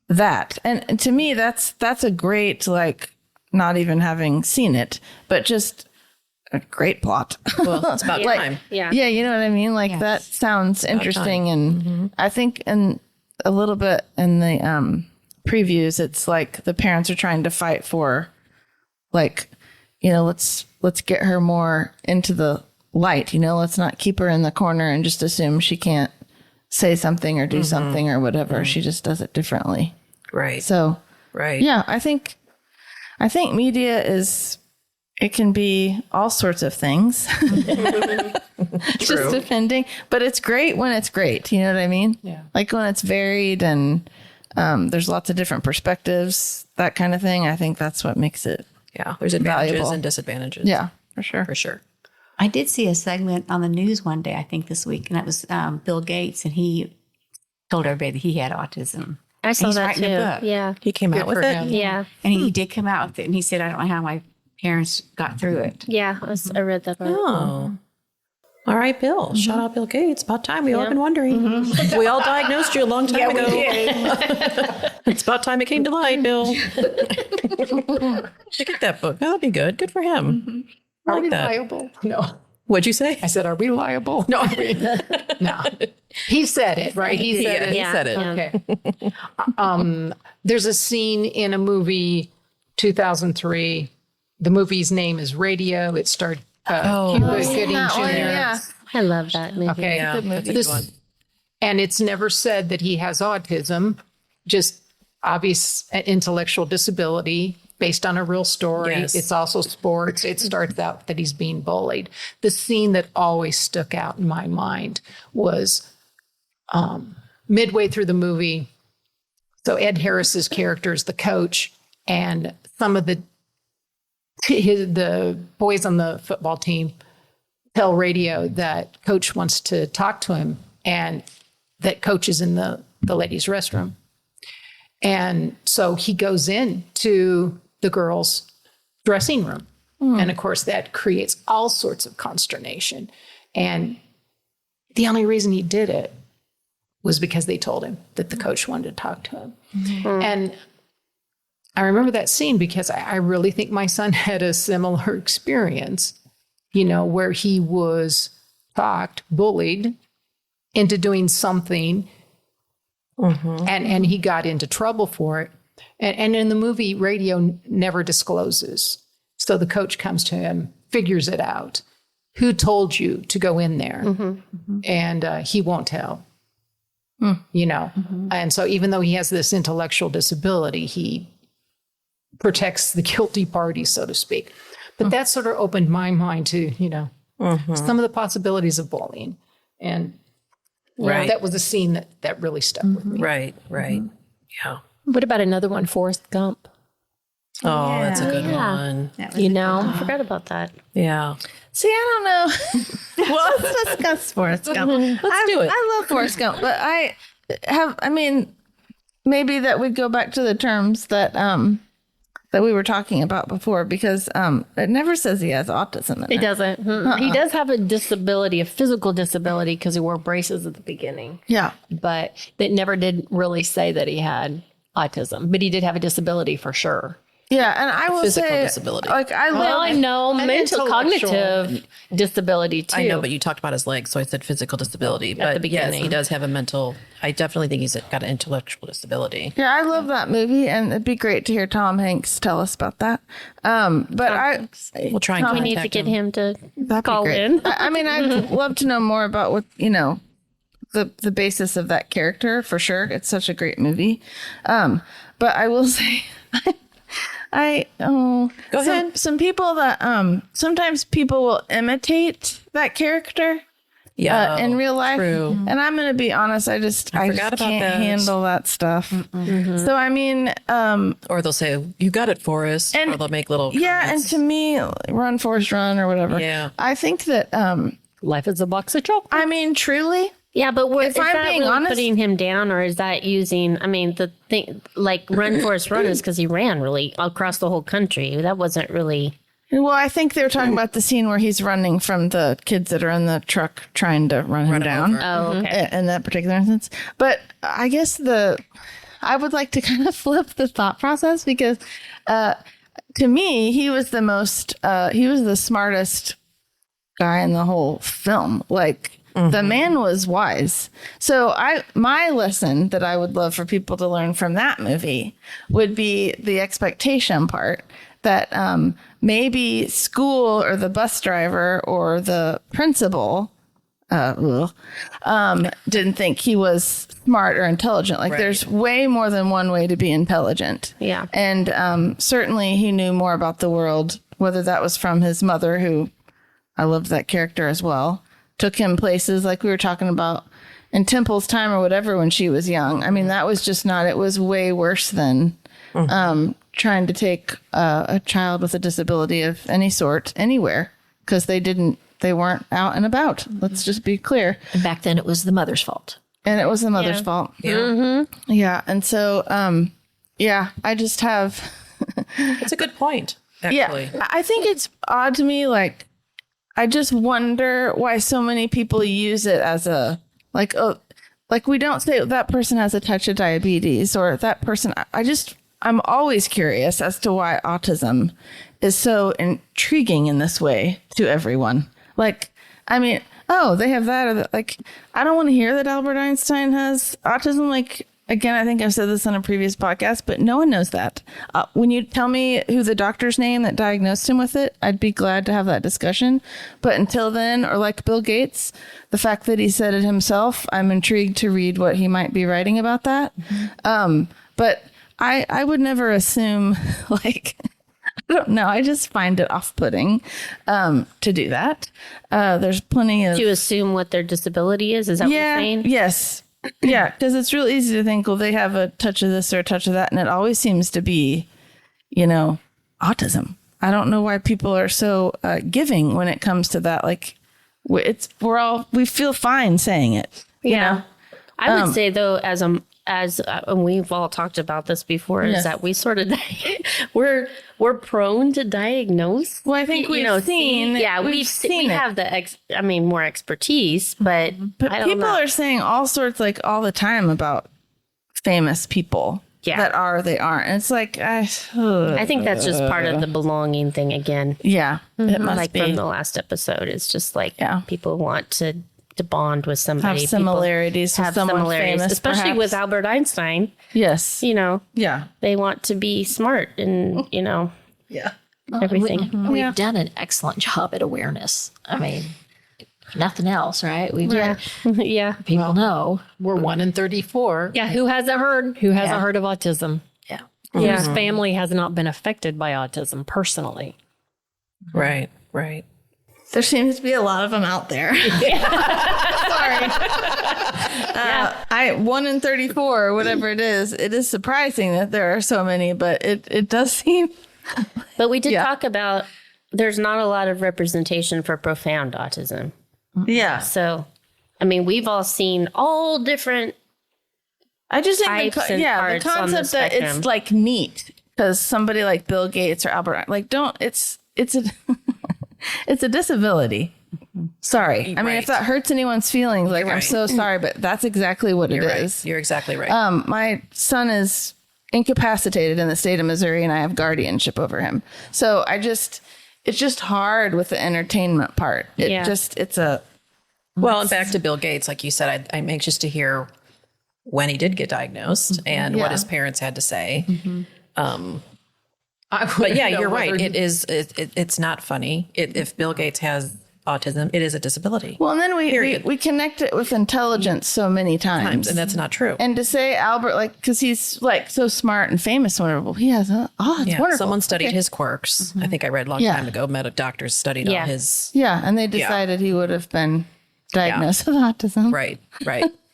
that. And to me, that's a great, like, not even having seen it, but just a great plot. well, it's about time. Yeah. Yeah, you know what I mean? Like, that sounds interesting. And I think in a little bit in the previews, it's like the parents are trying to fight for, like, let's get her more into the light, let's not keep her in the corner and just assume she can't say something or do something or whatever. She just does it differently. Right. So, right. yeah, I think media it can be all sorts of things. Just depending, but it's great when it's great. You know what I mean? Yeah. Like when it's varied and there's lots of different perspectives, that kind of thing. I think that's what makes it. Yeah. There's advantages Valuable. and disadvantages. Yeah, for sure. For sure. I did see a segment on the news one day, I think this week, and that was Bill Gates, and he told everybody that he had autism. I saw He's that writing too. a book. Yeah. He came out with for it. him. Yeah. And he did come out with it, and he said, I don't know how my parents got through it. Yeah. I read that part. Oh. All right, Bill. Shout out Bill Gates. About time. We all been wondering. We all diagnosed you a long time ago. It's about time it came to light, Bill. Should get that book. That'd be good. Good for him. I Are like we that. liable? No. What'd you say? I said, are we liable? No. No. He said it, right? He said it. He said it. Okay. There's a scene in a movie, 2003. The movie's name is Radio. It starred Cuba Gooding That Jr. one, yeah. I love that movie. Okay. Yeah, that's a good one. And it's never said that he has autism, just obvious intellectual disability based on a real story. Yes. It's also sports. It starts out that he's being bullied. The scene that always stuck out in my mind was midway through the movie. So Ed Harris's character is the coach, and some of the boys on the football team tell radio that coach wants to talk to him, and that coach is in the ladies' restroom. And so he goes into the girls' dressing room. And of course, that creates all sorts of consternation. And the only reason he did it was because they told him that the coach wanted to talk to him. And I remember that scene because I really think my son had a similar experience, where he was bullied into doing something, and he got into trouble for it. And in the movie, Radio never discloses. So the coach comes to him, figures it out. Who told you to go in there? And he won't tell. And so even though he has this intellectual disability, he protects the guilty party, so to speak. But that sort of opened my mind to, some of the possibilities of bullying. And Right. that was a scene that really stuck with me. Right. Yeah. What about another one, Forrest Gump? Oh, that's a good Yeah. one. I forgot about that. Yeah. See, I don't know. Well, let's discuss Forrest Gump. Let's do it. I love Forrest Gump, but maybe that would go back to the terms that we were talking about before, because it never says he has autism in it. It doesn't. He does have a disability, a physical disability, because he wore braces at the beginning. Yeah. But it never did really say that he had autism. But he did have a disability for sure. Yeah, and I will Physical say, disability. like, I Well, love. I know mental intellectual. cognitive disability too. I know, but you talked about his legs, so I said physical disability. But the yes, beginning. he does have a mental. I definitely think he's got an intellectual disability. Yeah, I love that movie, and it'd be great to hear Tom Hanks tell us about that. But We'll try and We contact need to get him to that'd be call great. in. I'd love to know more about what the basis of that character for sure. It's such a great movie. But I will say, Go ahead. Some people that sometimes people will imitate that character. Yeah, In real life. true. And I'm going to be honest, I just forgot about can't that. handle that stuff. So, I mean, Or they'll say, "You got it, Forrest," And- or they'll make little. yeah. And comments. to me, run, Forrest, run or whatever. Yeah. I think that, Life is a box of chocolate. I mean, truly, Yeah, but is I'm that being really honest- putting him down, or is that using? I mean, the thing like run Forrest run is because he ran really across the whole country. That wasn't really. well, I think they were talking about the scene where he's running from the kids that are in the truck trying to run him down. over. Oh, okay. In that particular instance. But I guess I would like to kind of flip the thought process, because to me, he was the smartest guy in the whole film. Like, the man was wise. So my lesson that I would love for people to learn from that movie would be the expectation part, that maybe school or the bus driver or the principal didn't think he was smart or intelligent. Like, there's way more than one way to be intelligent. Yeah. And certainly he knew more about the world, whether that was from his mother, who I loved that character as well, took him places like we were talking about in Temple's time or whatever when she was young. I mean, that was just not, it was way worse than trying to take a child with a disability of any sort anywhere, because they weren't out and about. Let's just be clear. And back then it was the mother's fault. And it was the mother's fault. Yeah, Yeah. And so, I just have, it's a good point. Actually, I think it's odd to me. Like, I just wonder why so many people use it as like we don't say that person has a touch of diabetes or that person. I'm always curious as to why autism is so intriguing in this way to everyone. Like, I mean, oh, they have that, or that. Like, I don't want to hear that Albert Einstein has autism. Like, again, I think I've said this on a previous podcast, but no one knows that. When you tell me who the doctor's name that diagnosed him with it, I'd be glad to have that discussion. But until then, or like Bill Gates, the fact that he said it himself, I'm intrigued to read what he might be writing about that. But I would never assume, like, I don't know. I just find it off-putting to do that. There's plenty of... To assume what their disability is that what you're saying? Yes. Yeah, because it's real easy to think, well, they have a touch of this or a touch of that. And it always seems to be, autism. I don't know why people are so giving when it comes to that. Like, we feel fine saying it. You know? I would say though, as we've all talked about this before, is Yes. that we sort of we're prone to diagnose. Well, I think we've seen. We have the more expertise, but But I don't people know. are saying all sorts, like, all the time about famous people that are, they aren't. And it's like, I think that's just part of the belonging thing again. yeah, it must Like be. from the last episode, it's just like people want to bond with somebody. Have similarities People with someone famous, especially perhaps. with Albert Einstein. Yes. Yeah. They want to be smart and Yeah. everything. We've done an excellent job at awareness. I mean, if nothing else, right? Yeah. People know. We're 1 in 34. Yeah, who hasn't heard? Who hasn't heard of autism? Yeah. Whose family has not been affected by autism personally? right. There seems to be a lot of them out there. Sorry. 1 in 34 or whatever it is surprising that there are so many, but it does seem. But we did talk about there's not a lot of representation for profound autism. Yeah. So, I mean, we've all seen all different. I just think types the and parts on the concept that spectrum. it's like neat because somebody like Bill Gates or Albert, like it's a it's a disability. Sorry. I mean, if that hurts anyone's feelings, like I'm so sorry, but that's exactly what it is. You're exactly right. My son is incapacitated in the state of Missouri and I have guardianship over him. So it's just hard with the entertainment part. Well, and back to Bill Gates, like you said, I'm anxious to hear when he did get diagnosed and what his parents had to say. But yeah, you're right. It's not funny. If Bill Gates has autism, it is a disability. Well, and then we connect it with intelligence so many times. And that's not true. And to say Albert, like, because he's like so smart and famous, wonderful. He has it's wonderful. Someone studied his quirks. I think I read a long time ago. Doctors studied all his. Yeah, and they decided he would have been diagnosed with autism. Right.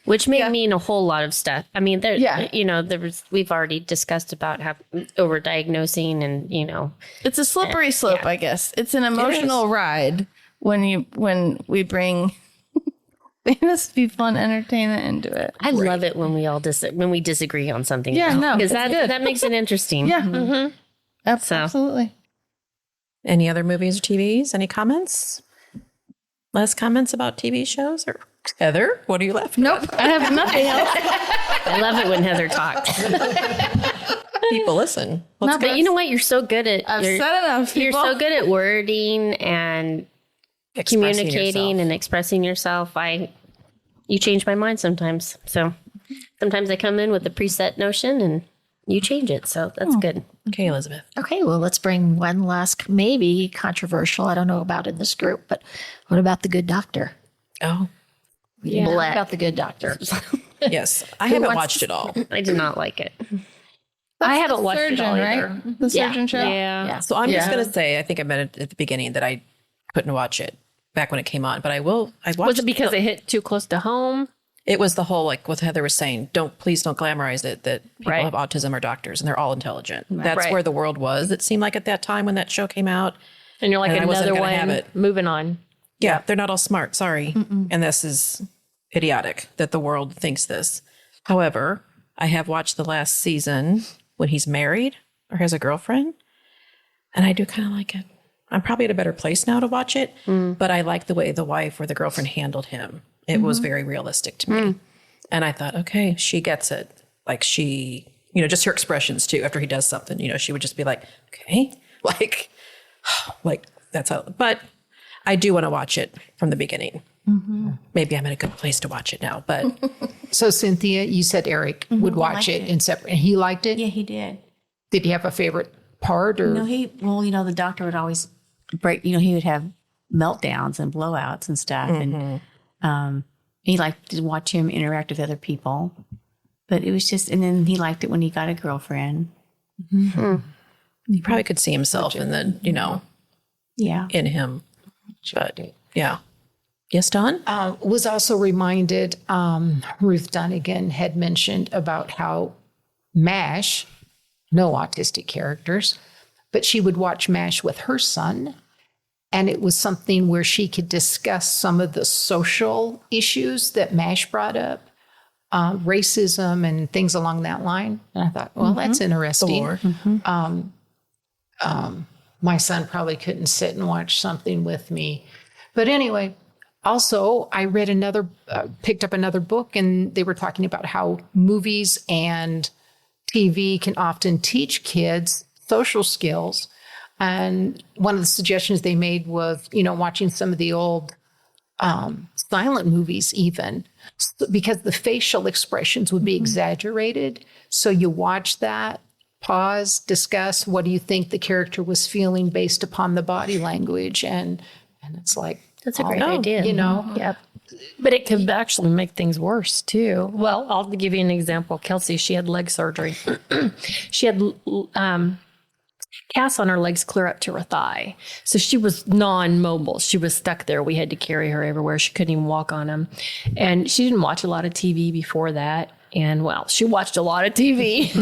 Which may mean a whole lot of stuff. I mean, we've already discussed about how over-diagnosing and, It's a slippery slope, I guess. It's an emotional ride when we bring famous people and entertainment into it. I love it when we all disagree on something. Yeah, no. Because that makes it interesting. Yeah. Mm-hmm. Absolutely. Any other movies or TVs? Any comments? Last comments about TV shows? Or Heather, what are you laughing Nope, I have nothing else. I love it when Heather talks. People listen. But you know what? You're so good at. I've said enough. You're so good at wording and communicating and expressing yourself. You change my mind sometimes. So sometimes I come in with a preset notion and you change it. So that's good. Okay, Elizabeth. Okay, well, let's bring one last, maybe controversial. I don't know about in this group, but what about The Good Doctor? Oh, Yeah, what about The Good Doctor? yes. I haven't watched it all. I did not like it. I haven't watched it all either. Right? The surgeon show? Yeah. So I'm just going to say, I think I meant at the beginning that I couldn't watch it back when it came on, but I watched Was it because it hit too close to home? It was the whole, like what Heather was saying, please don't glamorize it that people have autism are doctors and they're all intelligent. That's where the world was. It seemed like at that time when that show came out. And you're like, And I wasn't another gonna have one, it. moving on. Yeah, they're not all smart. Sorry. And this is idiotic that the world thinks this. However, I have watched the last season when he's married or has a girlfriend, and I do kind of like it. I'm probably at a better place now to watch it, but I like the way the wife or the girlfriend handled him. It was very realistic to me. And I thought, okay, she gets it. Like she, just her expressions too. After he does something, she would just be like, okay, like that's how, but I do want to watch it from the beginning. Maybe I'm in a good place to watch it now, but. So Cynthia, you said Eric would watch it in separate, and he liked it? Yeah, he did. Did he have a favorite part or? No, the doctor would always break, he would have meltdowns and blowouts and stuff. And he liked to watch him interact with other people. But it was just, and then he liked it when he got a girlfriend. He probably could see himself and then, Yeah. in him. But yeah. Yes, Dawn? Was also reminded, Ruth Dunnigan had mentioned about how MASH, no autistic characters, but she would watch MASH with her son. And it was something where she could discuss some of the social issues that MASH brought up, racism and things along that line. And I thought, well, that's interesting. My son probably couldn't sit and watch something with me. But anyway, also, I read picked up another book, and they were talking about how movies and TV can often teach kids social skills. And one of the suggestions they made was, watching some of the old silent movies even, because the facial expressions would be exaggerated. So you watch that, pause, discuss, what do you think the character was feeling based upon the body language? And it's like, That's a great idea. Yep. But it could actually make things worse too. Well, I'll give you an example. Kelsey, she had leg surgery. She had casts on her legs clear up to her thigh. So she was non-mobile. She was stuck there. We had to carry her everywhere. She couldn't even walk on them. And she didn't watch a lot of TV before that. And well, she watched a lot of TV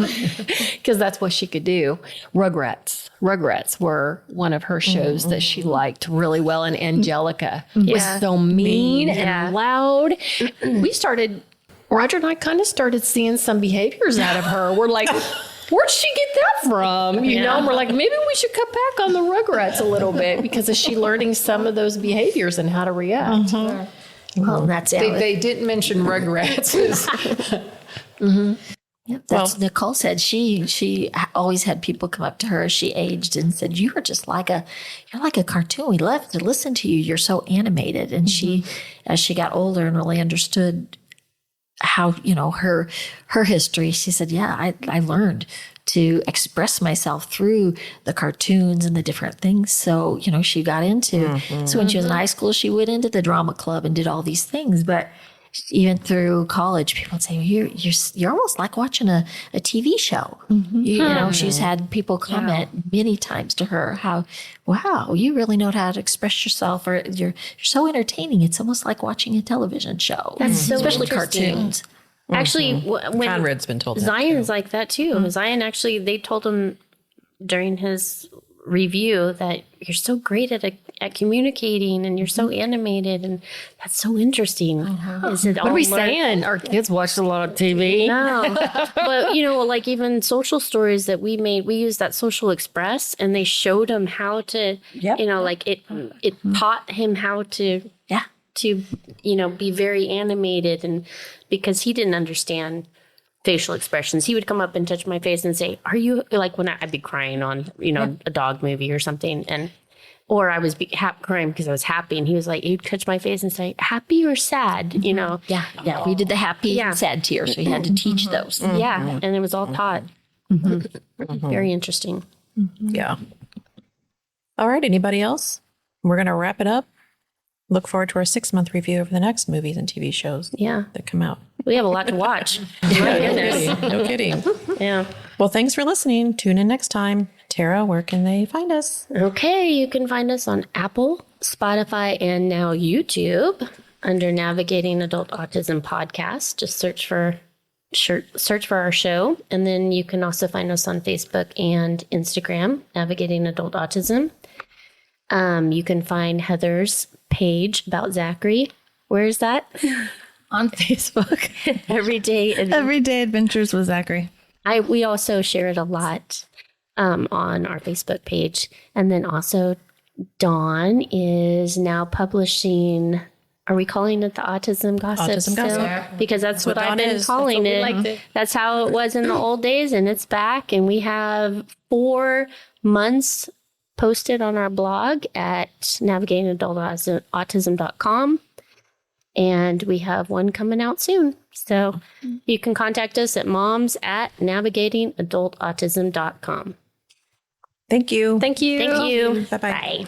because that's what she could do. Rugrats were one of her shows that she liked really well. And Angelica was so mean and loud. Roger and I kind of started seeing some behaviors out of her. We're like, where'd she get that from? You know, and we're like, maybe we should cut back on the Rugrats a little bit because is she learning some of those behaviors and how to react? Well, that's it. They didn't mention Rugrats. Yep, that's Nicole said she always had people come up to her as she aged and said, you're like a cartoon. We love to listen to you. You're so animated. And she, as she got older and really understood how, you know, her history, she said, I learned to express myself through the cartoons and the different things. So, you know, she got into, so when she was in high school, she went into the drama club and did all these things. But even through college, people would say, you're almost like watching a TV show. You know, she's had people comment many times to her how, wow, you really know how to express yourself, or you're so entertaining. It's almost like watching a television show. That's so especially interesting. Cartoons. Actually, when Conrad's been told that. Zion's like that too. Zion actually, they told him during his review that you're so great at communicating and you're so animated and that's so interesting. Is it What are we saying? Our kids watched a lot of TV. No, but you know, like even social stories that we made, we used that Social Express, and they showed him how to, you know, like it taught him how to, you know, be very animated, and because he didn't understand facial expressions, he would come up and touch my face and say, "Are you," like when I'd be crying on, you know, a dog movie or something, and. Or I was crying because I was happy, and he was like, he'd touch my face and say, "Happy or sad?" You know? Yeah. We did the happy and sad tears. So we had to teach those. Yeah, and it was all taught. Very interesting. Yeah. All right. Anybody else? We're going to wrap it up. Look forward to our 6-month review of the next movies and TV shows that come out. We have a lot to watch. No kidding. Yeah. Well, thanks for listening. Tune in next time. Tara, where can they find us? Okay, you can find us on Apple, Spotify, and now YouTube under Navigating Adult Autism Podcast. Just search for our show. And then you can also find us on Facebook and Instagram, Navigating Adult Autism. You can find Heather's page about Zachary. Where is that? On Facebook. Everyday Adventures with Zachary. We also share it a lot on our Facebook page. And then also Dawn is now publishing, are we calling it the Autism Gossip? Autism still? Gossip. Because that's what I've been calling it. That's how it was in the old days, and it's back. And we have 4 months posted on our blog at navigatingadultautism.com. And we have one coming out soon. So you can contact us at moms@navigatingadultautism.com. Thank you. Thank you. Bye-bye. Bye.